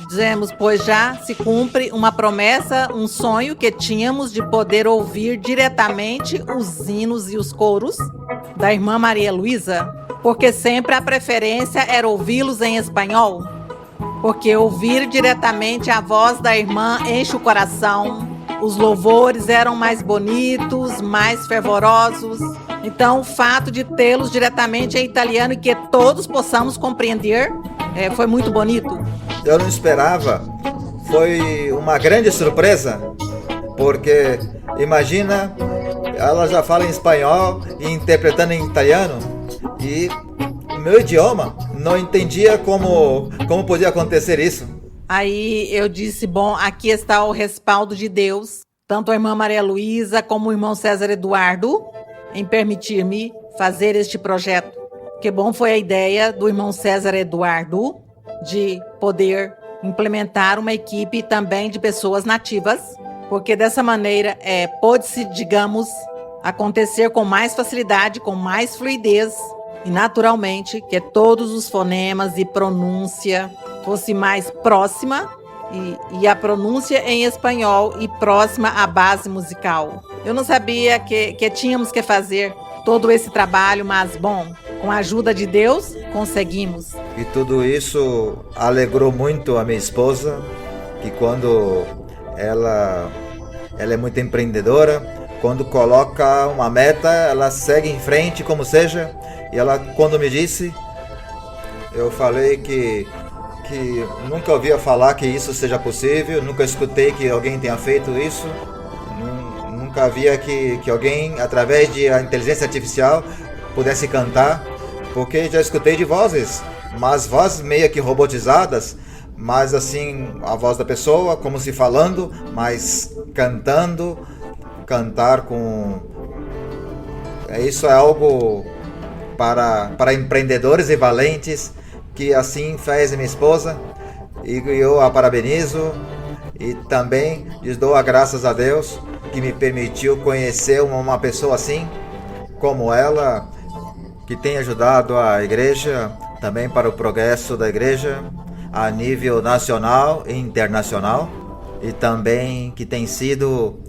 Dizemos, pois já se cumpre uma promessa, um sonho que tínhamos de poder ouvir diretamente os hinos e os coros da irmã Maria Luísa, porque sempre a preferência era ouvi-los em espanhol, porque ouvir diretamente a voz da irmã enche o coração, os louvores eram mais bonitos, mais fervorosos. Então, o fato de tê-los diretamente em italiano e que todos possamos compreender foi muito bonito. Eu não esperava, foi uma grande surpresa, porque imagina, ela já fala em espanhol e interpretando em italiano, e o meu idioma não entendia como podia acontecer isso. Aí eu disse, bom, aqui está o respaldo de Deus, tanto a irmã Maria Luísa como o irmão César Eduardo, em permitir-me fazer este projeto. Que bom foi a ideia do irmão César Eduardo de poder implementar uma equipe também de pessoas nativas, porque dessa maneira pôde-se, digamos, acontecer com mais facilidade, com mais fluidez e naturalmente que todos os fonemas e pronúncia fosse mais próxima e a pronúncia em espanhol e próxima à base musical. Eu não sabia que tínhamos que fazer todo esse trabalho, mas bom, com a ajuda de Deus, conseguimos. E tudo isso alegrou muito a minha esposa, que quando ela é muito empreendedora, quando coloca uma meta, ela segue em frente, como seja. E ela, quando me disse, eu falei que nunca ouvia falar que isso seja possível, nunca escutei que alguém tenha feito isso, nunca havia que alguém, através de a inteligência artificial, pudesse cantar, porque já escutei de vozes, mas vozes meio que robotizadas, mas assim, a voz da pessoa, como se falando, mas cantando, cantar com... Isso é algo para empreendedores e valentes, que assim fez minha esposa, e eu a parabenizo, e também lhes dou as graças a Deus, que me permitiu conhecer uma pessoa assim, como ela, que tem ajudado a igreja, também para o progresso da igreja, a nível nacional e internacional, e também que tem sido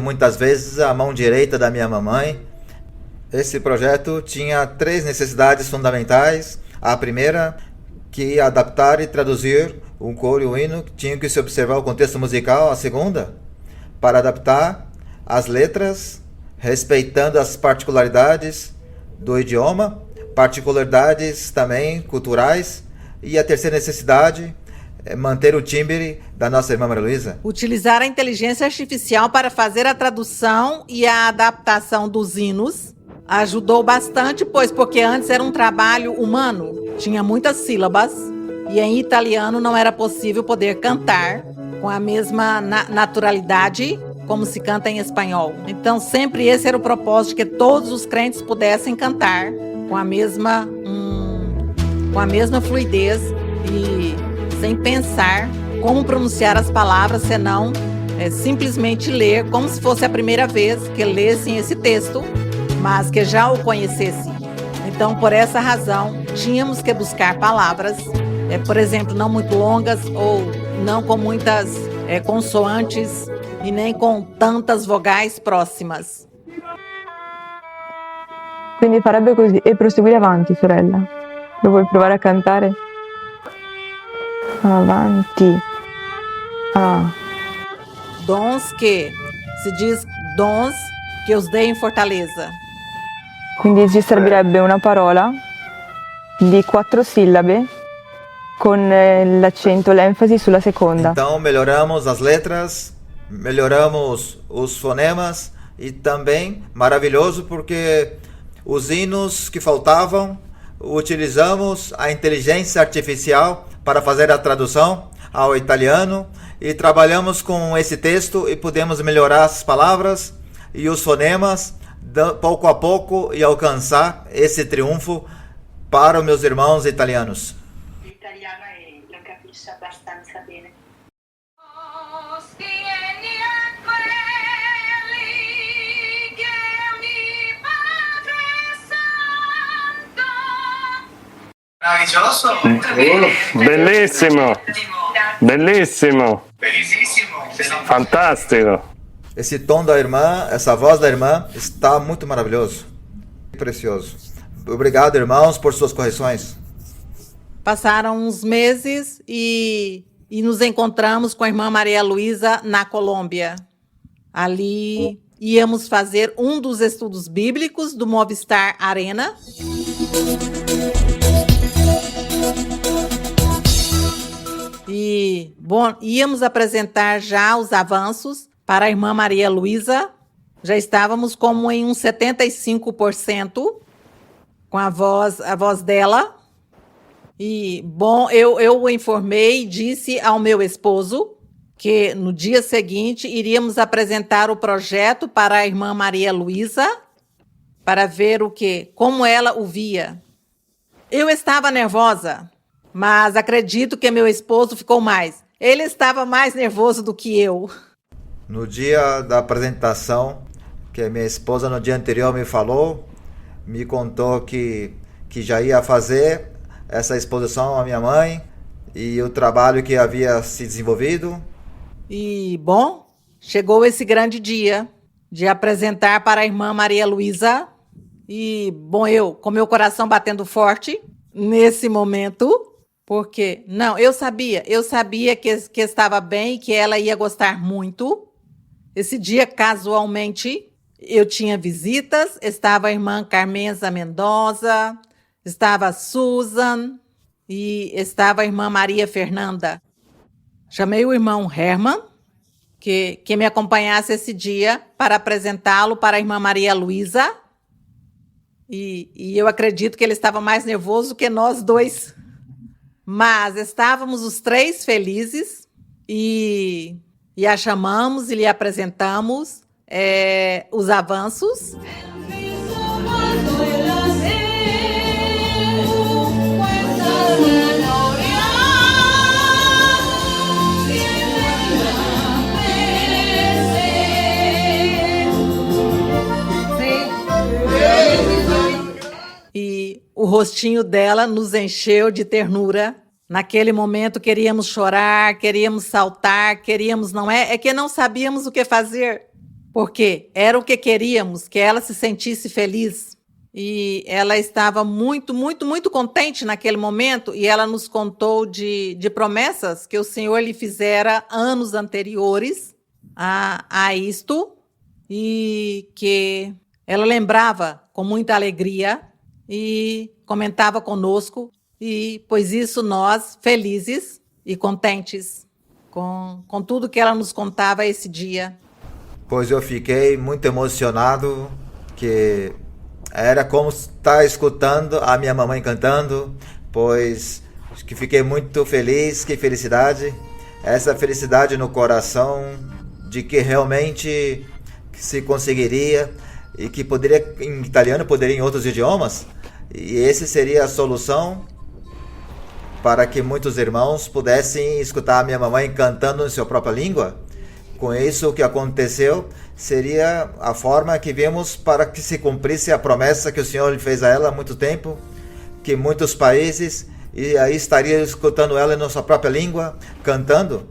muitas vezes a mão direita da minha mamãe. Esse projeto tinha 3 necessidades fundamentais. A primeira, que adaptar e traduzir um coro e um hino, tinha que se observar o contexto musical. A segunda, para adaptar as letras, respeitando as particularidades do idioma, particularidades também culturais. E a terceira necessidade é manter o timbre da nossa irmã Maria Luísa. Utilizar a inteligência artificial para fazer a tradução e a adaptação dos hinos ajudou bastante, porque antes era um trabalho humano, tinha muitas sílabas e em italiano não era possível poder cantar com a mesma naturalidade como se canta em espanhol. Então sempre esse era o propósito, que todos os crentes pudessem cantar com a mesma fluidez e sem pensar como pronunciar as palavras, senão simplesmente ler como se fosse a primeira vez que lessem esse texto, mas que já o conhecesse. Então, por essa razão, tínhamos que buscar palavras, por exemplo, não muito longas ou não com muitas consoantes e nem com tantas vogais próximas. Quindi farebbe così e proseguire avanti, sorella. Lo vuoi provare a cantare? Avanti. Dons que, se diz dons que os dei em Fortaleza. Quindi ci servirebbe una parola di 4 sillabe con l'accento, l'enfasi sulla seconda. Então melhoramos as letras, melhoramos os fonemas e também maravilhoso porque os hinos que faltavam, utilizamos a inteligência artificial para fazer a tradução ao italiano e trabalhamos com esse texto e pudemos melhorar as palavras e os fonemas pouco a pouco e alcançar esse triunfo para os meus irmãos italianos. L'italiano lo capisce abbastanza bene. Bellissimo, bellissimo, fantástico. Esse tom da irmã, essa voz da irmã está muito maravilhoso. Precioso. Obrigado, irmãos, por suas correções. Passaram uns meses e nos encontramos com a irmã Maria Luísa na Colômbia. Ali íamos fazer um dos estudos bíblicos do Movistar Arena. E, bom, íamos apresentar já os avanços para a irmã Maria Luísa. Já estávamos como em uns 75% com a voz dela. E, bom, eu informei, disse ao meu esposo que no dia seguinte iríamos apresentar o projeto para a irmã Maria Luísa para ver como ela o via. Eu estava nervosa, mas acredito que meu esposo ficou mais. Ele estava mais nervoso do que eu. No dia da apresentação, que a minha esposa no dia anterior me falou, me contou que já ia fazer essa exposição à minha mãe e o trabalho que havia se desenvolvido. E, bom, chegou esse grande dia de apresentar para a irmã Maria Luísa. E, bom, eu com meu coração batendo forte nesse momento, porque, não, eu sabia que estava bem, que ela ia gostar muito. Esse dia, casualmente, eu tinha visitas, estava a irmã Carmenza Mendoza, estava a Susan e estava a irmã Maria Fernanda. Chamei o irmão Herman, que me acompanhasse esse dia para apresentá-lo para a irmã Maria Luísa. E eu acredito que ele estava mais nervoso que nós dois. Mas estávamos os três felizes e a chamamos e lhe apresentamos os avanços. E o rostinho dela nos encheu de ternura. Naquele momento queríamos chorar, queríamos saltar, não é? É que não sabíamos o que fazer, porque era o que queríamos, que ela se sentisse feliz. E ela estava muito, muito, muito contente naquele momento e ela nos contou de promessas que o Senhor lhe fizera anos anteriores a isto e que ela lembrava com muita alegria e comentava conosco. E, pois isso, nós, felizes e contentes com tudo que ela nos contava esse dia. Pois eu fiquei muito emocionado, que era como estar escutando a minha mamãe cantando, pois que fiquei muito feliz, que felicidade, essa felicidade no coração de que realmente se conseguiria e que poderia em italiano, poderia em outros idiomas, e esse seria a solução para que muitos irmãos pudessem escutar a minha mamãe cantando em sua própria língua. Com isso, o que aconteceu seria a forma que vimos para que se cumprisse a promessa que o Senhor lhe fez a ela há muito tempo, que muitos países e aí estariam escutando ela em sua própria língua, cantando,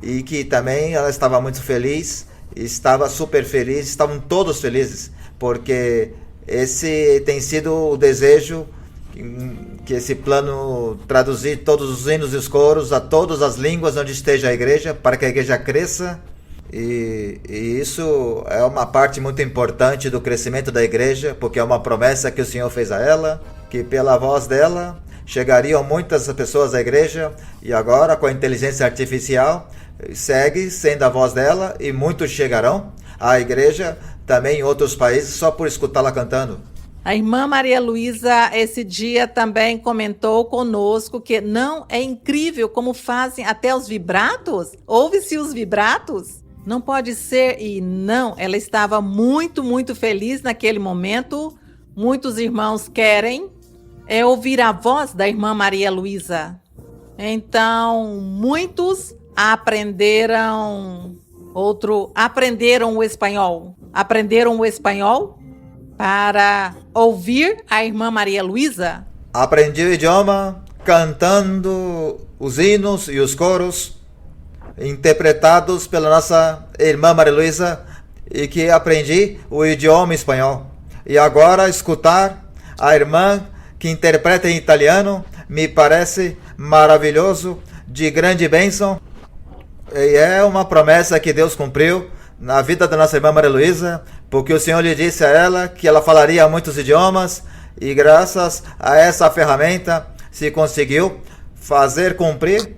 e que também ela estava muito feliz, estava super feliz, estavam todos felizes, porque esse tem sido o desejo que esse plano traduzir todos os hinos e os coros a todas as línguas onde esteja a igreja, para que a igreja cresça. E isso é uma parte muito importante do crescimento da igreja, porque é uma promessa que o Senhor fez a ela, que pela voz dela chegariam muitas pessoas à igreja, e agora com a inteligência artificial segue sendo a voz dela e muitos chegarão à igreja também em outros países só por escutá-la cantando. A irmã Maria Luísa, esse dia, também comentou conosco que não é incrível como fazem até os vibratos? Ouve-se os vibratos? Não pode ser. E não, ela estava muito, muito feliz naquele momento. Muitos irmãos querem ouvir a voz da irmã Maria Luísa. Então, muitos aprenderam o espanhol. Aprenderam o espanhol para ouvir a irmã Maria Luísa Aprendi o idioma cantando os hinos e os coros interpretados pela nossa irmã Maria Luísa, e que aprendi o idioma espanhol. E agora escutar a irmã que interpreta em italiano me parece maravilhoso, de grande bênção. E é uma promessa que Deus cumpriu na vida da nossa irmã Maria Luísa, porque o Senhor lhe disse a ela que ela falaria muitos idiomas, e graças a essa ferramenta se conseguiu fazer cumprir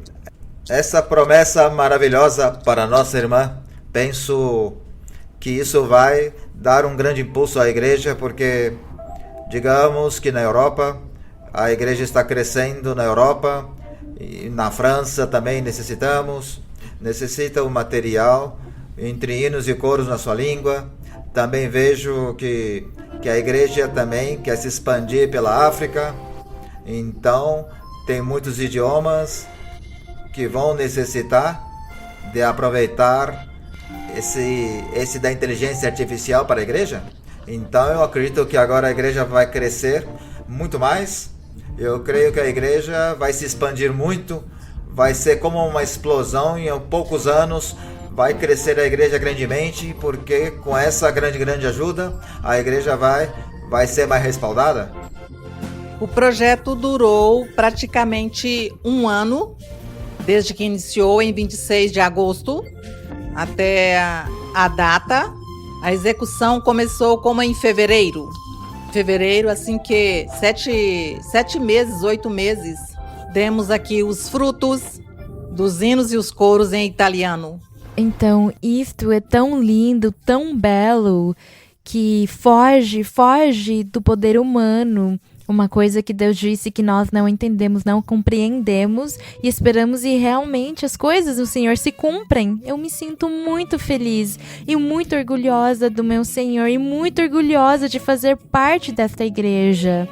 essa promessa maravilhosa para nossa irmã. Penso que isso vai dar um grande impulso à igreja, porque digamos que na Europa, a igreja está crescendo na Europa, e na França também necessita o material, entre hinos e coros na sua língua. Também vejo que a igreja também quer se expandir pela África, então tem muitos idiomas que vão necessitar de aproveitar esse da inteligência artificial para a igreja. Então eu acredito que agora a igreja vai crescer muito mais. Eu creio que a igreja vai se expandir muito, vai ser como uma explosão, e em poucos anos vai crescer a igreja grandemente, porque com essa grande ajuda a igreja vai ser mais respaldada. O projeto durou praticamente um ano, desde que iniciou em 26 de agosto até a data. A execução começou como em fevereiro. Assim que 8 meses, demos aqui os frutos dos hinos e os coros em italiano. Então, isto é tão lindo, tão belo, que foge do poder humano. Uma coisa que Deus disse que nós não entendemos, não compreendemos, e esperamos, e realmente as coisas do Senhor se cumprem. Eu me sinto muito feliz e muito orgulhosa do meu Senhor, e muito orgulhosa de fazer parte desta igreja.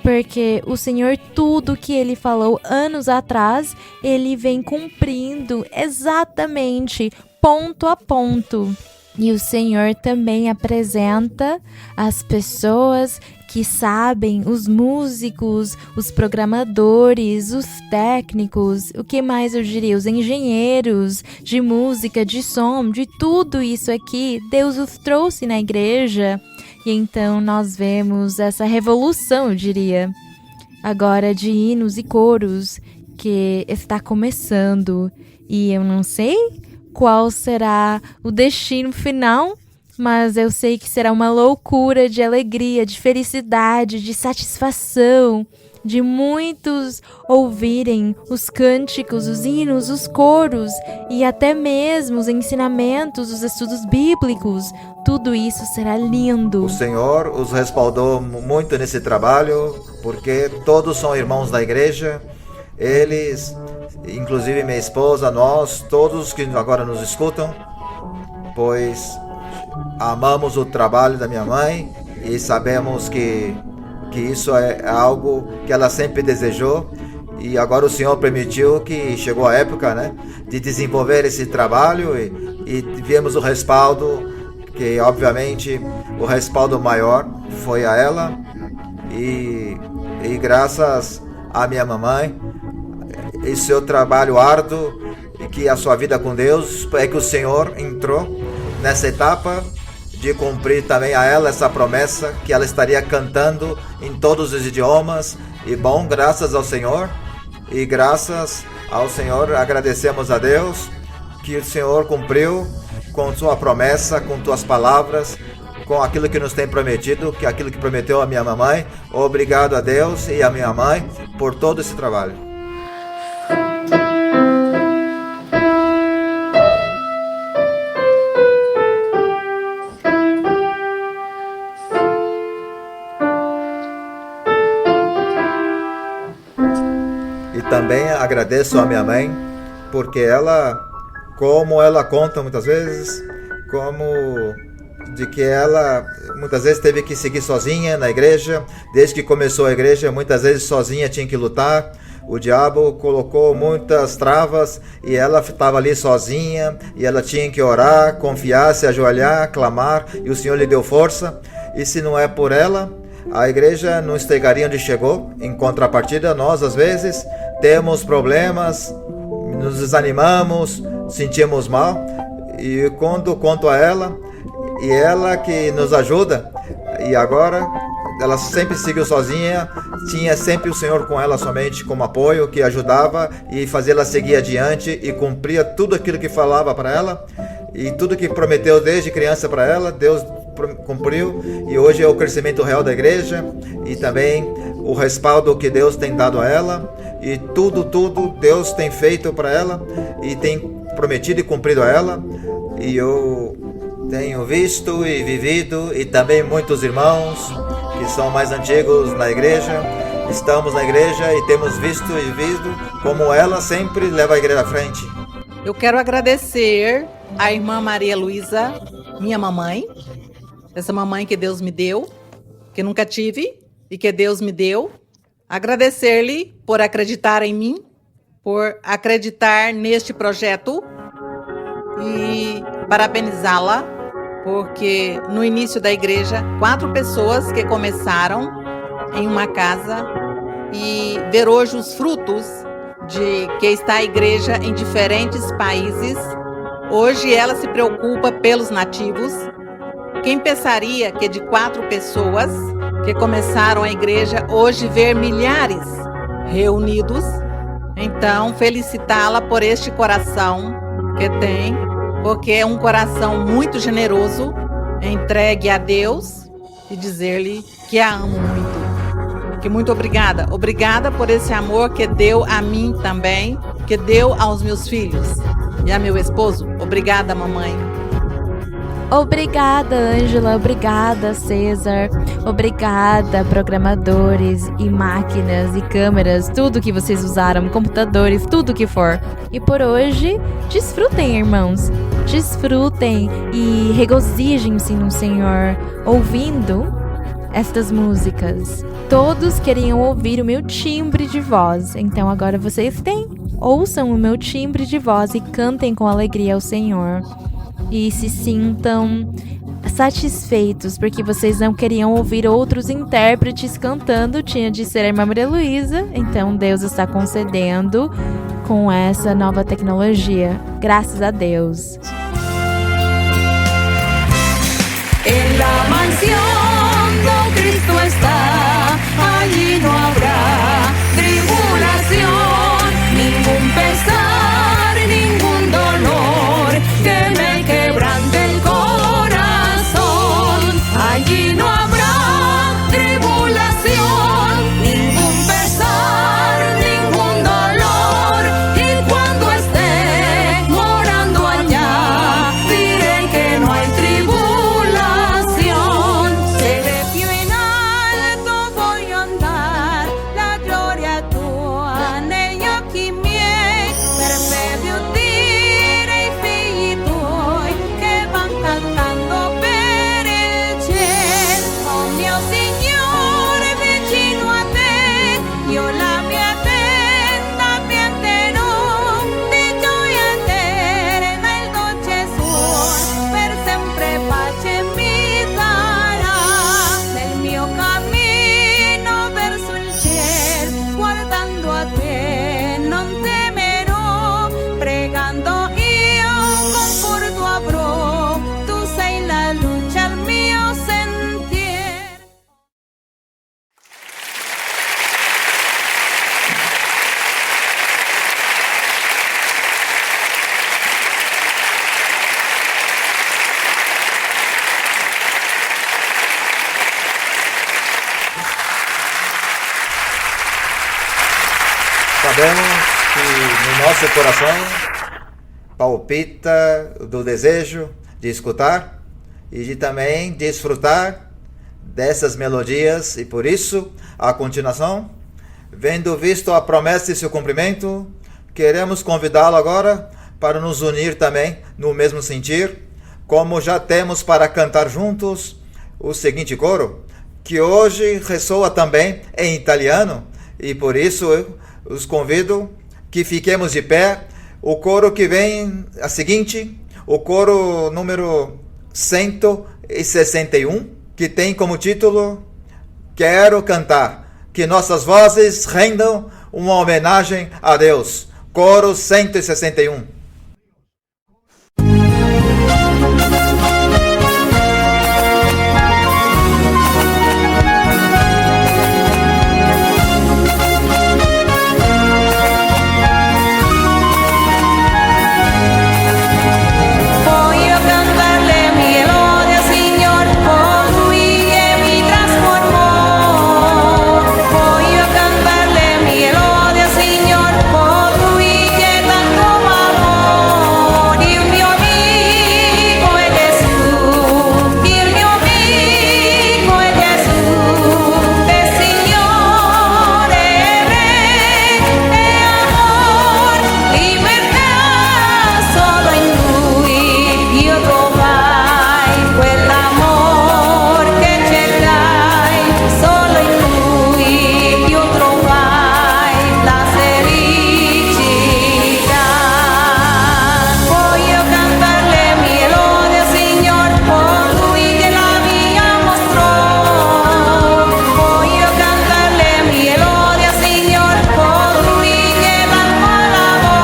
Porque o Senhor, tudo que Ele falou anos atrás, Ele vem cumprindo exatamente, ponto a ponto. E o Senhor também apresenta as pessoas que sabem, os músicos, os programadores, os técnicos, o que mais eu diria, os engenheiros de música, de som, de tudo isso aqui, Deus os trouxe na igreja. E então nós vemos essa revolução, eu diria, agora de hinos e coros, que está começando. E eu não sei qual será o destino final, mas eu sei que será uma loucura de alegria, de felicidade, de satisfação, de muitos ouvirem os cânticos, os hinos, os coros e até mesmo os ensinamentos, os estudos bíblicos. Tudo isso será lindo. O Senhor os respaldou muito nesse trabalho, porque todos são irmãos da igreja. Eles, inclusive minha esposa, nós, todos que agora nos escutam, pois amamos o trabalho da minha mãe e sabemos que isso é algo que ela sempre desejou, e agora o Senhor permitiu que chegou a época, né, de desenvolver esse trabalho, e tivemos o respaldo, que obviamente o respaldo maior foi a ela, e graças à minha mamãe e seu trabalho árduo, e que a sua vida com Deus, é que o Senhor entrou nessa etapa de cumprir também a ela essa promessa, que ela estaria cantando em todos os idiomas. E bom, graças ao Senhor, e graças ao Senhor agradecemos a Deus que o Senhor cumpriu com sua promessa, com tuas palavras, com aquilo que nos tem prometido, que aquilo que prometeu a minha mamãe. Obrigado a Deus e a minha mãe por todo esse trabalho. Também agradeço a minha mãe, porque ela, como ela conta muitas vezes, de que ela muitas vezes teve que seguir sozinha na igreja, desde que começou a igreja, muitas vezes sozinha tinha que lutar. O diabo colocou muitas travas e ela estava ali sozinha, e ela tinha que orar, confiar, se ajoelhar, clamar, e o Senhor lhe deu força. E se não é por ela, a igreja não estaria onde chegou. Em contrapartida, nós às vezes temos problemas, nos desanimamos, sentimos mal, e quando conto a ela, e ela que nos ajuda, e agora ela sempre seguiu sozinha, tinha sempre o Senhor com ela somente como apoio, que ajudava e fazia ela seguir adiante e cumpria tudo aquilo que falava para ela, e tudo que prometeu desde criança para ela, Deus cumpriu, e hoje é o crescimento real da igreja e também o respaldo que Deus tem dado a ela, e tudo Deus tem feito para ela e tem prometido e cumprido a ela, e eu tenho visto e vivido, e também muitos irmãos que são mais antigos na igreja, estamos na igreja e temos visto e vivido como ela sempre leva a igreja à frente. Eu quero agradecer a irmã Maria Luísa, minha mamãe, essa mamãe que Deus me deu, que nunca tive e que Deus me deu. Agradecer-lhe por acreditar em mim, por acreditar neste projeto, e parabenizá-la, porque no início da igreja, 4 pessoas que começaram em uma casa, e ver hoje os frutos de que está a igreja em diferentes países. Hoje ela se preocupa pelos nativos. Quem pensaria que de 4 pessoas que começaram a igreja, hoje ver milhares reunidos? Então, felicitá-la por este coração que tem, porque é um coração muito generoso, entregue a Deus, e dizer-lhe que a amo muito. Que muito obrigada. Obrigada por esse amor que deu a mim também, que deu aos meus filhos e a meu esposo. Obrigada, mamãe. Obrigada, Ângela. Obrigada, César. Obrigada, programadores e máquinas e câmeras, tudo que vocês usaram, computadores, tudo que for. E por hoje, desfrutem, irmãos. Desfrutem e regozijem-se no Senhor, ouvindo estas músicas. Todos queriam ouvir o meu timbre de voz, então agora vocês têm. Ouçam o meu timbre de voz e cantem com alegria ao Senhor. E se sintam satisfeitos, porque vocês não queriam ouvir outros intérpretes cantando, tinha de ser a irmã Maria Luísa, então Deus está concedendo com essa nova tecnologia. Graças a Deus. En la mansión con Cristo está, allí no habrá tribulación, ningún pesar, ningún dolor que me quebrante el corazón. Allí no habrá tribulación, ningún pesar, ningún dolor, y cuando esté morando allá, diré que no hay tribulación. Sabemos que no nosso coração palpita do desejo de escutar e de também desfrutar dessas melodias, e por isso, a continuação, vendo visto a promessa e seu cumprimento, queremos convidá-lo agora para nos unir também no mesmo sentir, como já temos para cantar juntos o seguinte coro, que hoje ressoa também em italiano, e por isso eu os convido que fiquemos de pé. O coro que vem a seguinte, o coro número 161, que tem como título quero cantar, que nossas vozes rendam uma homenagem a Deus. Coro 161. Voglio cantar le mie lodi al Signor, colui che mi trasformò. Voglio cantar le mie lodi al Signor, colui che tanto m'amò. Il mio amico è Gesù, il mio amico è Gesù, è Signore, è Re, è amor, libertà, solo in Lui io trovai quell'amor che cercai, solo in Lui io trovai la felicità. Voglio cantar le mie lodi al Signor, colui che la via mostrò. Voglio cantar le mie lodi al Signor, colui che l'alma lavò.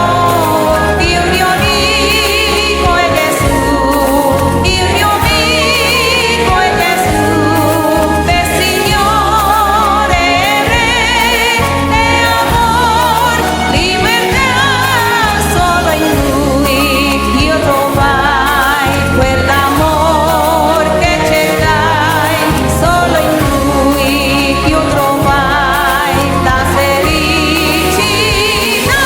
Il mio amico è Gesù, il mio amico è Gesù, è Signore, è Re, è amor, libertà, solo in Lui io trovai quell'amor che cercai, solo in Lui io trovai la felicità.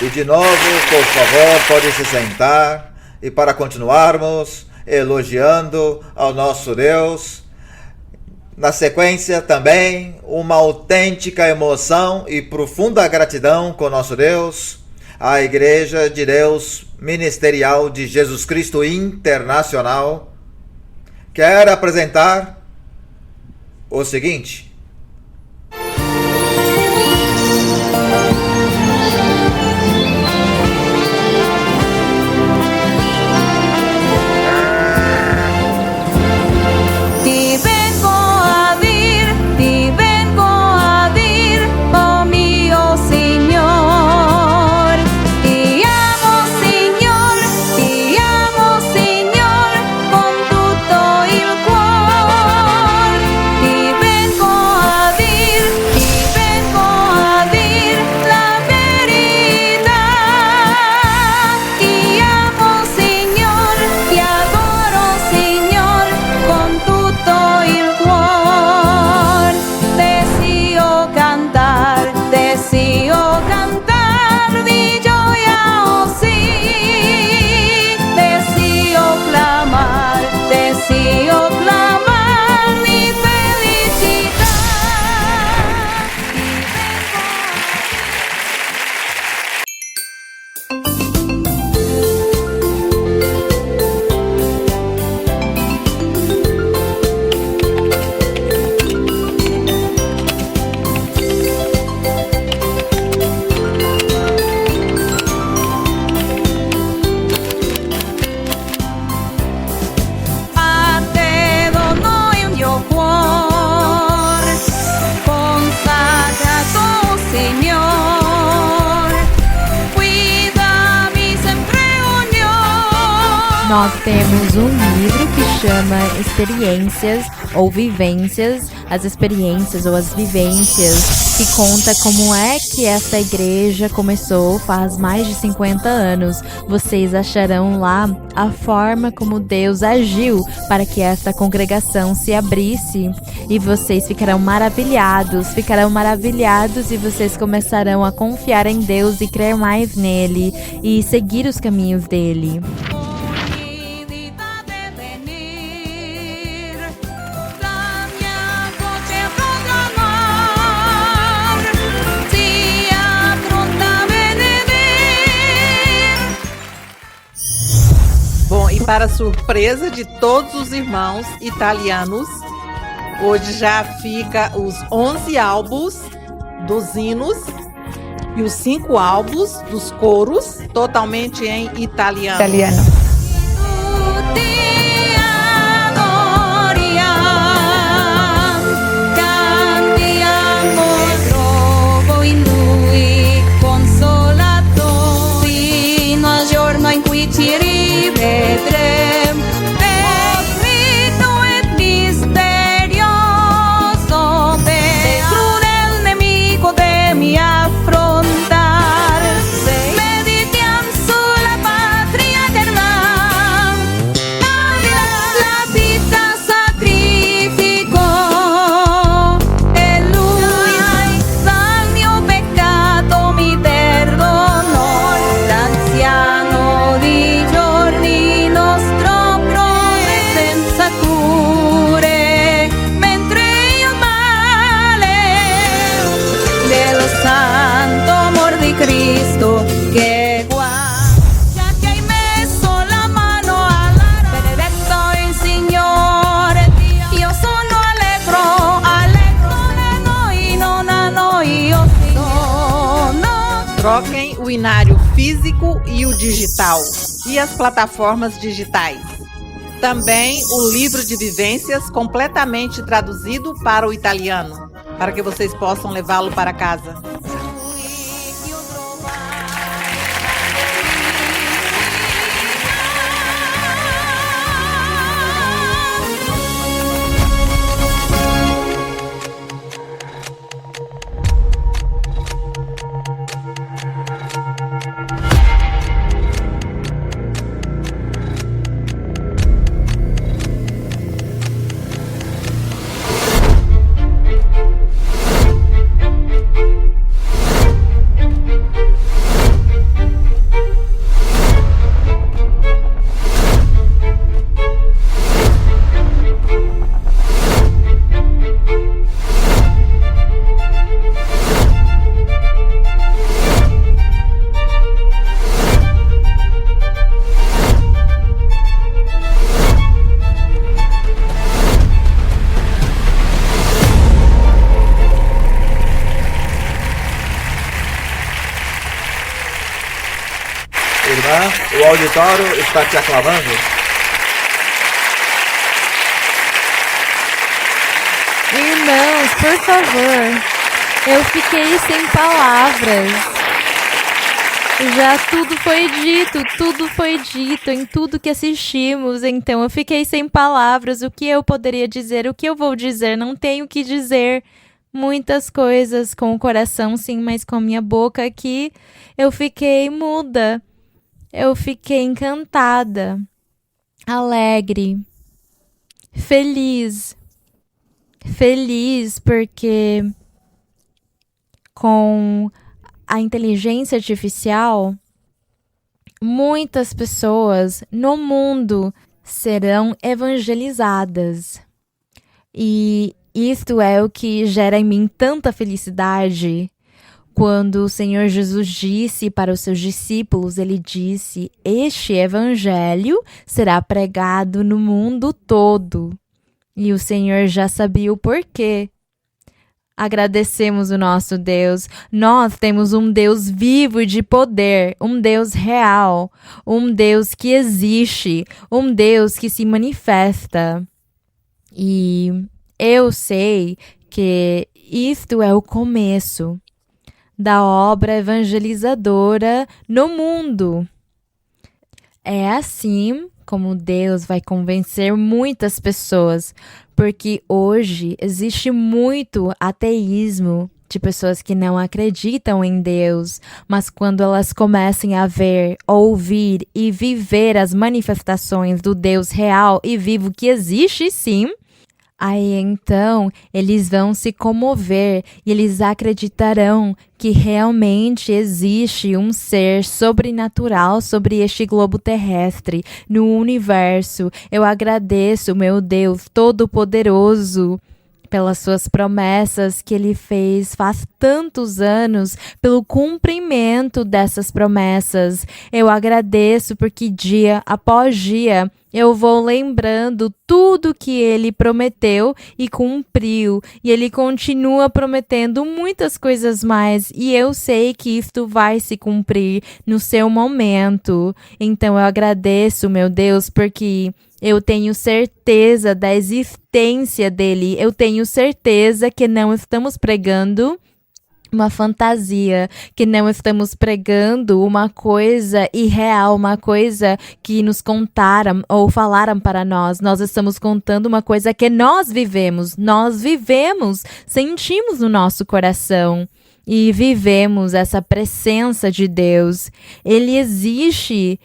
E de novo, por favor, pode se sentar. E para continuarmos elogiando ao nosso Deus, na sequência também uma autêntica emoção e profunda gratidão com nosso Deus, a Igreja de Deus Ministerial de Jesus Cristo Internacional quer apresentar o seguinte. Ti vengo a dir, oh mio Signor, ti amo Signor, con tutto il cuore. Ti vengo a dir la verità. Ti amo Signor, ti adoro Signor, con tutto il cuore. Deseo cantar di gioia, oh sì. Deseo clamar di felicità. A te dono il mio cuore, consacrato Signor, guidami sempre ogni ora. Nós temos um livro que chama Experiências ou Vivências, as experiências ou as vivências, que conta como é que essa igreja começou faz mais de 50 anos. Vocês acharão lá a forma como Deus agiu para que essa congregação se abrisse e vocês ficarão maravilhados e vocês começarão a confiar em Deus e crer mais nele e seguir os caminhos dele. Bom, e para surpresa de todos os irmãos italianos, hoje já fica os 11 álbuns dos hinos e os 5 álbuns dos coros totalmente em italiano. Italiano. Tutti adoriam, cantiamo, trovo in lui consolato, fino al giorno in cui ci rivedremo. Perfetto e misterioso, sei cruel nemico temi affrontar, meditiam sulla patria eterna, la vita sacrificò e lui dal mio peccato mi perdonò, l'anziano di giorni nostro prove senza cure, mentre io male dello santo amor di Cristo che qua già che hai messo la mano alla benedetto il Signore Dio, io sono allegro, non a noi io sono. Troquem o inário físico e o digital e as plataformas digitais. Também o livro de vivências completamente traduzido para o italiano, para que vocês possam levá-lo para casa. Irmã, o auditório está te aclamando. Irmãos, por favor, eu fiquei sem palavras. Já tudo foi dito em tudo que assistimos, então eu fiquei sem palavras. O que eu poderia dizer, o que eu vou dizer, não tenho o que dizer. Muitas coisas com o coração sim, mas com a minha boca aqui eu fiquei muda. Eu fiquei encantada, alegre, feliz porque com a inteligência artificial, muitas pessoas no mundo serão evangelizadas. E isto é o que gera em mim tanta felicidade. Quando o Senhor Jesus disse para os seus discípulos, ele disse: este evangelho será pregado no mundo todo. E o Senhor já sabia o porquê. Agradecemos o nosso Deus. Nós temos um Deus vivo e de poder, um Deus real, um Deus que existe, um Deus que se manifesta. E eu sei que isto é o começo da obra evangelizadora no mundo. É assim como Deus vai convencer muitas pessoas, porque hoje existe muito ateísmo de pessoas que não acreditam em Deus, mas quando elas começam a ver, ouvir e viver as manifestações do Deus real e vivo que existe sim, aí então eles vão se comover e eles acreditarão que realmente existe um ser sobrenatural sobre este globo terrestre, no universo. Eu agradeço, meu Deus Todo-Poderoso, pelas suas promessas que Ele fez faz tantos anos, pelo cumprimento dessas promessas. Eu agradeço porque dia após dia eu vou lembrando tudo que Ele prometeu e cumpriu. E Ele continua prometendo muitas coisas mais. E eu sei que isto vai se cumprir no seu momento. Então eu agradeço, meu Deus, porque eu tenho certeza da existência dele. Eu tenho certeza que não estamos pregando uma fantasia, que não estamos pregando uma coisa irreal, uma coisa que nos contaram ou falaram para nós. Nós estamos contando uma coisa que nós vivemos, sentimos no nosso coração e vivemos essa presença de Deus. Ele existe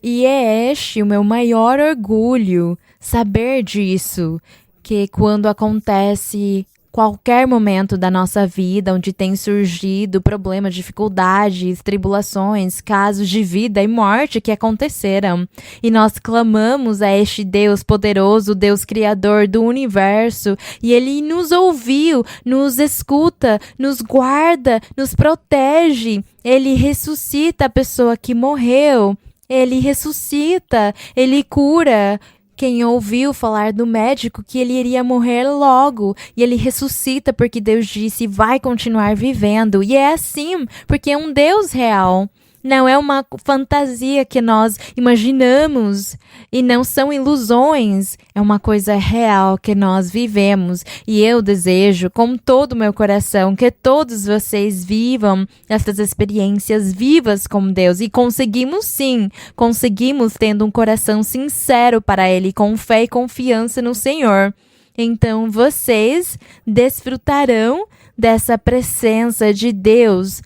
e é este o meu maior orgulho, saber disso, que quando acontece qualquer momento da nossa vida onde tem surgido problemas, dificuldades, tribulações, casos de vida e morte que aconteceram. E nós clamamos a este Deus poderoso, Deus criador do universo, e Ele nos ouviu, nos escuta, nos guarda, nos protege. Ele ressuscita a pessoa que morreu. Ele ressuscita, Ele cura. Quem ouviu falar do médico que ele iria morrer logo, e ele ressuscita porque Deus disse vai continuar vivendo. E é assim, porque é um Deus real. Não é uma fantasia que nós imaginamos e não são ilusões. É uma coisa real que nós vivemos. E eu desejo, com todo o meu coração, que todos vocês vivam essas experiências vivas com Deus. E conseguimos sim, conseguimos tendo um coração sincero para Ele, com fé e confiança no Senhor. Então vocês desfrutarão dessa presença de Deus,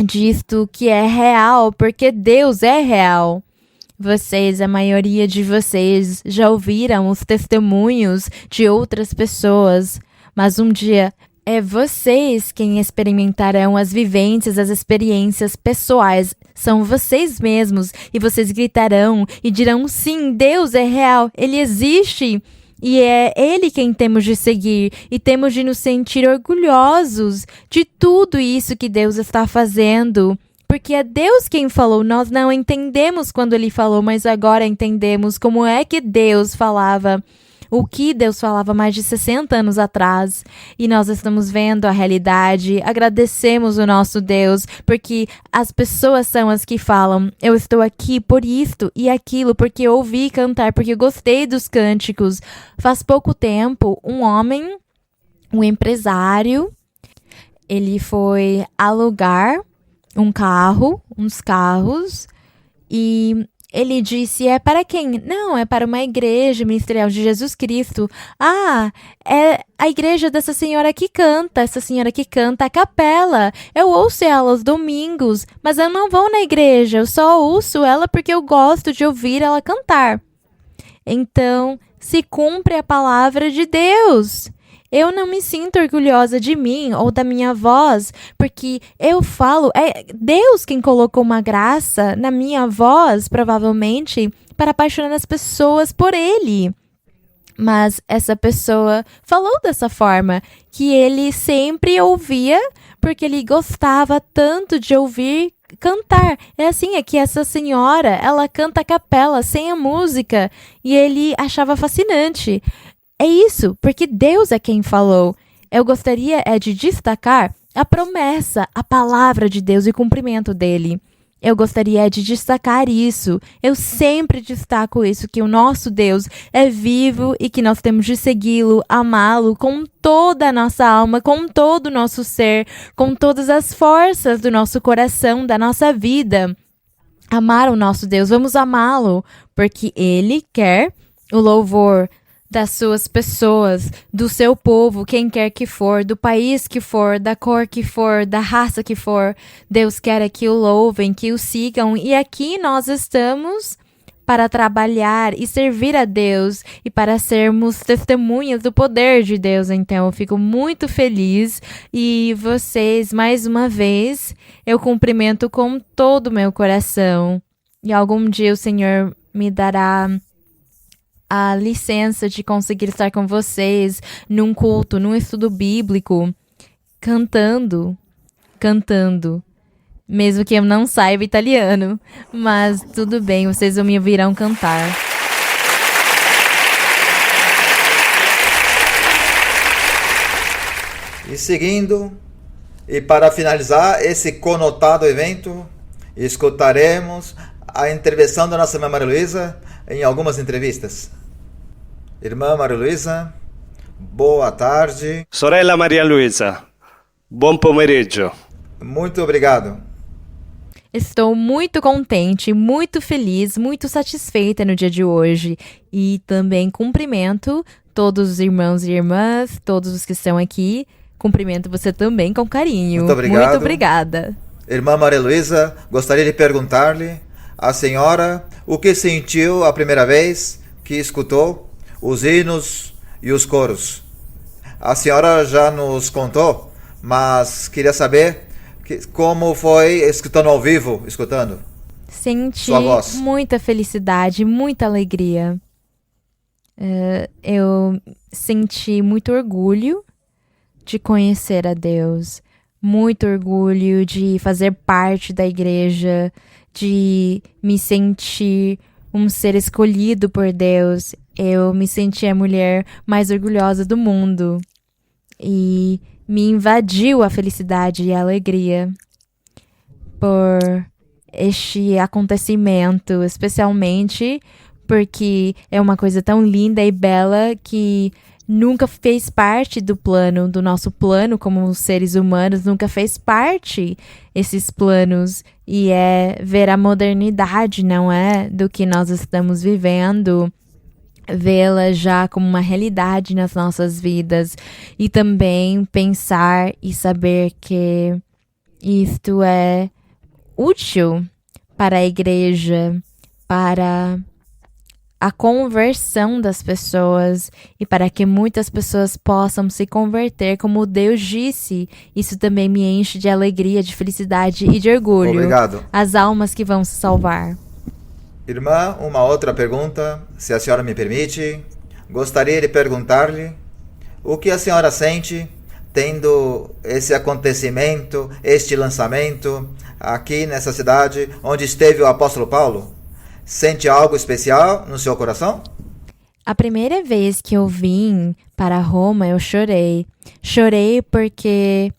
disto que é real, porque Deus é real. Vocês, a maioria de vocês, já ouviram os testemunhos de outras pessoas, mas um dia é vocês quem experimentarão as vivências, as experiências pessoais. São vocês mesmos, e vocês gritarão e dirão, sim, Deus é real, Ele existe. E é Ele quem temos de seguir e temos de nos sentir orgulhosos de tudo isso que Deus está fazendo. Porque é Deus quem falou, nós não entendemos quando Ele falou, mas agora entendemos como é que Deus falava. O que Deus falava mais de 60 anos atrás. E nós estamos vendo a realidade, agradecemos o nosso Deus, porque as pessoas são as que falam, eu estou aqui por isto e aquilo, porque eu ouvi cantar, porque eu gostei dos cânticos. Faz pouco tempo, um homem, um empresário, ele foi alugar uns carros, e ele disse, é para quem? Não, é para uma igreja ministerial de Jesus Cristo. Ah, é a igreja dessa senhora que canta, a capela. Eu ouço ela aos domingos, mas eu não vou na igreja, eu só ouço ela porque eu gosto de ouvir ela cantar. Então, se cumpre a palavra de Deus. Eu não me sinto orgulhosa de mim ou da minha voz, porque eu falo, é Deus quem colocou uma graça na minha voz, provavelmente, para apaixonar as pessoas por Ele. Mas essa pessoa falou dessa forma, que ele sempre ouvia, porque ele gostava tanto de ouvir cantar. É assim, é que essa senhora, ela canta a capela, sem a música, e ele achava fascinante. É isso, porque Deus é quem falou. Eu gostaria de destacar a promessa, a palavra de Deus e o cumprimento dele. Eu gostaria de destacar isso. Eu sempre destaco isso, que o nosso Deus é vivo e que nós temos de segui-lo, amá-lo com toda a nossa alma, com todo o nosso ser, com todas as forças do nosso coração, da nossa vida. Amar o nosso Deus, vamos amá-lo, porque Ele quer o louvor das suas pessoas, do seu povo, quem quer que for, do país que for, da cor que for, da raça que for. Deus quer que o louvem, que o sigam. E aqui nós estamos para trabalhar e servir a Deus e para sermos testemunhas do poder de Deus. Então, eu fico muito feliz e vocês, mais uma vez, eu cumprimento com todo o meu coração. E algum dia o Senhor me dará a licença de conseguir estar com vocês num culto, num estudo bíblico, cantando, mesmo que eu não saiba italiano, mas tudo bem, vocês me ouvirão cantar. E seguindo, e para finalizar esse conotado evento, escutaremos a intervenção da nossa irmã Maria Luísa em algumas entrevistas. Irmã Maria Luísa, boa tarde. Sorella Maria Luisa, buon pomeriggio. Muito obrigado. Estou muito contente, muito feliz, muito satisfeita no dia de hoje. E também cumprimento todos os irmãos e irmãs, todos os que estão aqui. Cumprimento você também com carinho. Muito obrigado. Muito obrigada. Irmã Maria Luísa, gostaria de perguntar-lhe, a senhora, o que sentiu a primeira vez que escutou os hinos e os coros? A senhora já nos contou, mas queria saber como foi escutando ao vivo, Senti sua voz. muita felicidade, muita alegria. Eu senti muito orgulho de conhecer a Deus, muito orgulho de fazer parte da igreja, de me sentir um ser escolhido por Deus. Eu me senti a mulher mais orgulhosa do mundo e me invadiu a felicidade e a alegria por este acontecimento, especialmente porque é uma coisa tão linda e bela que nunca fez parte do nosso plano como seres humanos, nunca fez parte esses planos, e é ver a modernidade, não é? Do que nós estamos vivendo, vê-la já como uma realidade nas nossas vidas, e também pensar e saber que isto é útil para a igreja, para a conversão das pessoas e para que muitas pessoas possam se converter como Deus disse. Isso também me enche de alegria, de felicidade e de orgulho. Obrigado. As almas que vão se salvar. Irmã, uma outra pergunta, se a senhora me permite. Gostaria de perguntar-lhe o que a senhora sente tendo esse acontecimento, este lançamento aqui nessa cidade onde esteve o apóstolo Paulo. Sente algo especial no seu coração? A primeira vez que eu vim para Roma, eu chorei. Chorei porque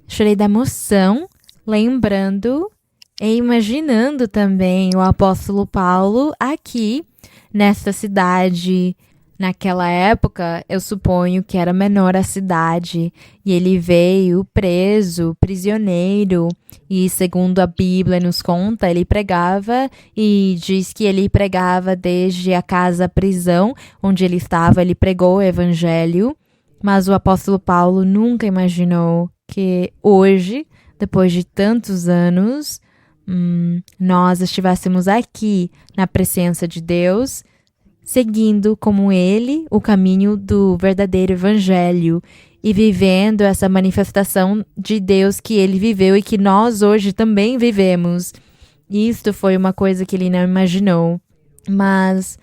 chorei da emoção, lembrando e imaginando também o apóstolo Paulo aqui nesta cidade. Naquela época, eu suponho que era menor a cidade, e ele veio preso, prisioneiro, e segundo a Bíblia nos conta, ele pregava, e diz que ele pregava desde a casa prisão, onde ele estava, ele pregou o evangelho, mas o apóstolo Paulo nunca imaginou que hoje, depois de tantos anos, nós estivéssemos aqui na presença de Deus, seguindo como ele o caminho do verdadeiro evangelho e vivendo essa manifestação de Deus que ele viveu e que nós hoje também vivemos. Isto foi uma coisa que ele não imaginou, mas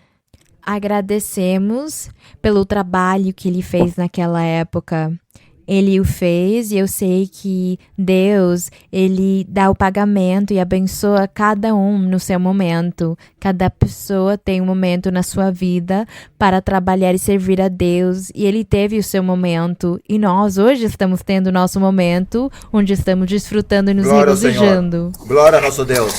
agradecemos pelo trabalho que ele fez naquela época. Ele o fez e eu sei que Deus, ele dá o pagamento e abençoa cada um no seu momento. Cada pessoa tem um momento na sua vida para trabalhar e servir a Deus, e ele teve o seu momento. E nós hoje estamos tendo o nosso momento, onde estamos desfrutando e nos Glória ao Senhor. regozijando. Glória ao nosso Deus.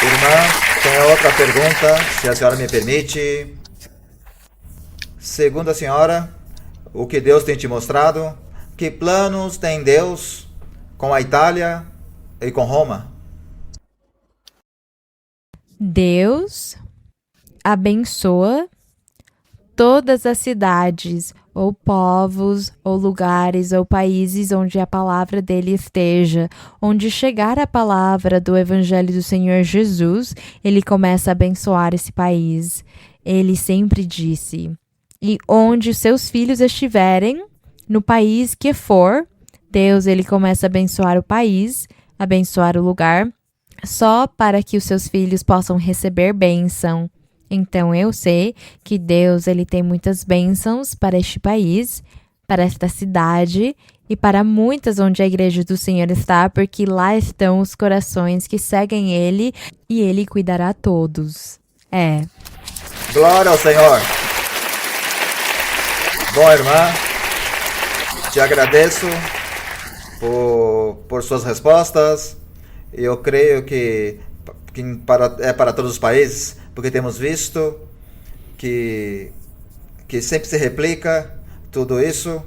Irmã, tem outra pergunta, se a senhora me permite. Segundo a senhora, o que Deus tem te mostrado, que planos tem Deus com a Itália e com Roma? Deus abençoa todas as cidades, ou povos, ou lugares, ou países onde a palavra dele esteja. Onde chegar a palavra do Evangelho do Senhor Jesus, ele começa a abençoar esse país. Ele sempre disse: e onde seus filhos estiverem, no país que for, Deus, ele começa a abençoar o país, abençoar o lugar, só para que os seus filhos possam receber bênção. Então eu sei que Deus ele tem muitas bênçãos para este país, para esta cidade e para muitas onde a igreja do Senhor está, porque lá estão os corações que seguem Ele e Ele cuidará a todos. Glória ao Senhor. Bom, irmã, te agradeço por suas respostas. Eu creio que para todos os países, porque temos visto que sempre se replica tudo isso.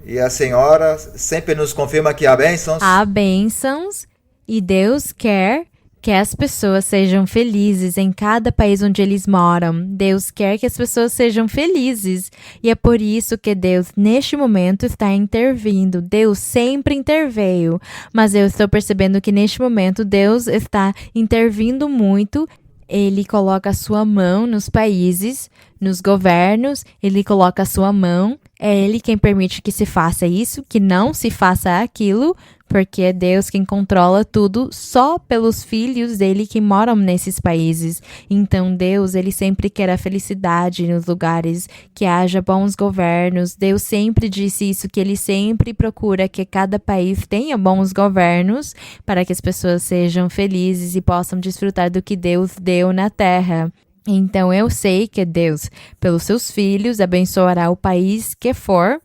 E a senhora sempre nos confirma que há bênçãos. Há bênçãos e Deus quer que as pessoas sejam felizes em cada país onde eles moram. Deus quer que as pessoas sejam felizes. E é por isso que Deus, neste momento, está intervindo. Deus sempre interveio. Mas eu estou percebendo que neste momento Deus está intervindo muito. Ele coloca a sua mão nos países, nos governos, ele coloca a sua mão. É ele quem permite que se faça isso, que não se faça aquilo, porque é Deus quem controla tudo só pelos filhos dele que moram nesses países. Então Deus, ele sempre quer a felicidade nos lugares, que haja bons governos. Deus sempre disse isso, que ele sempre procura que cada país tenha bons governos para que as pessoas sejam felizes e possam desfrutar do que Deus deu na terra. Então eu sei que Deus, pelos seus filhos, abençoará o país que for,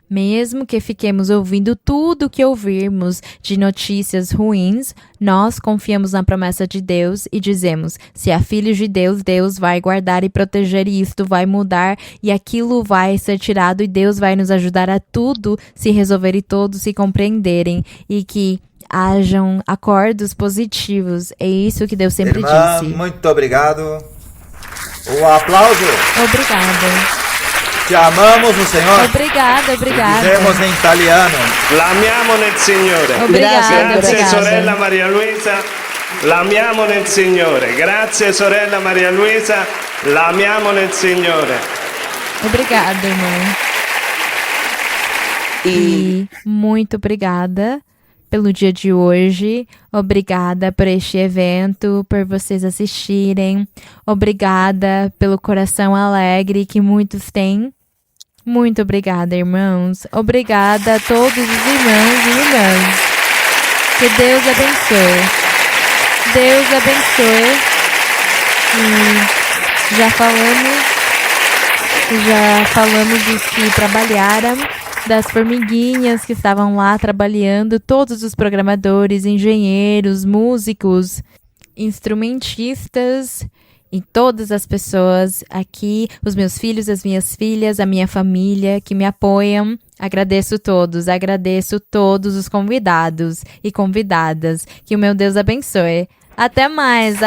mesmo que fiquemos ouvindo tudo que ouvirmos de notícias ruins, nós confiamos na promessa de Deus e dizemos, se há filhos de Deus, Deus vai guardar e proteger e isto vai mudar e aquilo vai ser tirado e Deus vai nos ajudar a tudo se resolver e todos se compreenderem e que hajam acordos positivos. É isso que Deus sempre Irmã, disse. muito obrigado. Um aplauso. Obrigada. Te amamos no Senhor. Obrigada. Dizemos em italiano. L'amiamo nel Signore. Obrigada, Grazie obrigada. sorella Maria Luisa. L'amiamo nel Signore. Grazie sorella Maria Luisa. L'amiamo nel Signore. Obrigada, irmão. E muito obrigada pelo dia de hoje. Obrigada por este evento, por vocês assistirem. Obrigada pelo coração alegre que muitos têm. Muito obrigada, irmãos. Obrigada a todos os irmãos e irmãs. Que Deus abençoe. Deus abençoe. E já falamos dos que trabalharam, das formiguinhas que estavam lá trabalhando, todos os programadores, engenheiros, músicos, instrumentistas e todas as pessoas aqui, os meus filhos, as minhas filhas, a minha família que me apoiam. Agradeço todos os convidados e convidadas. Que o meu Deus abençoe. Até mais.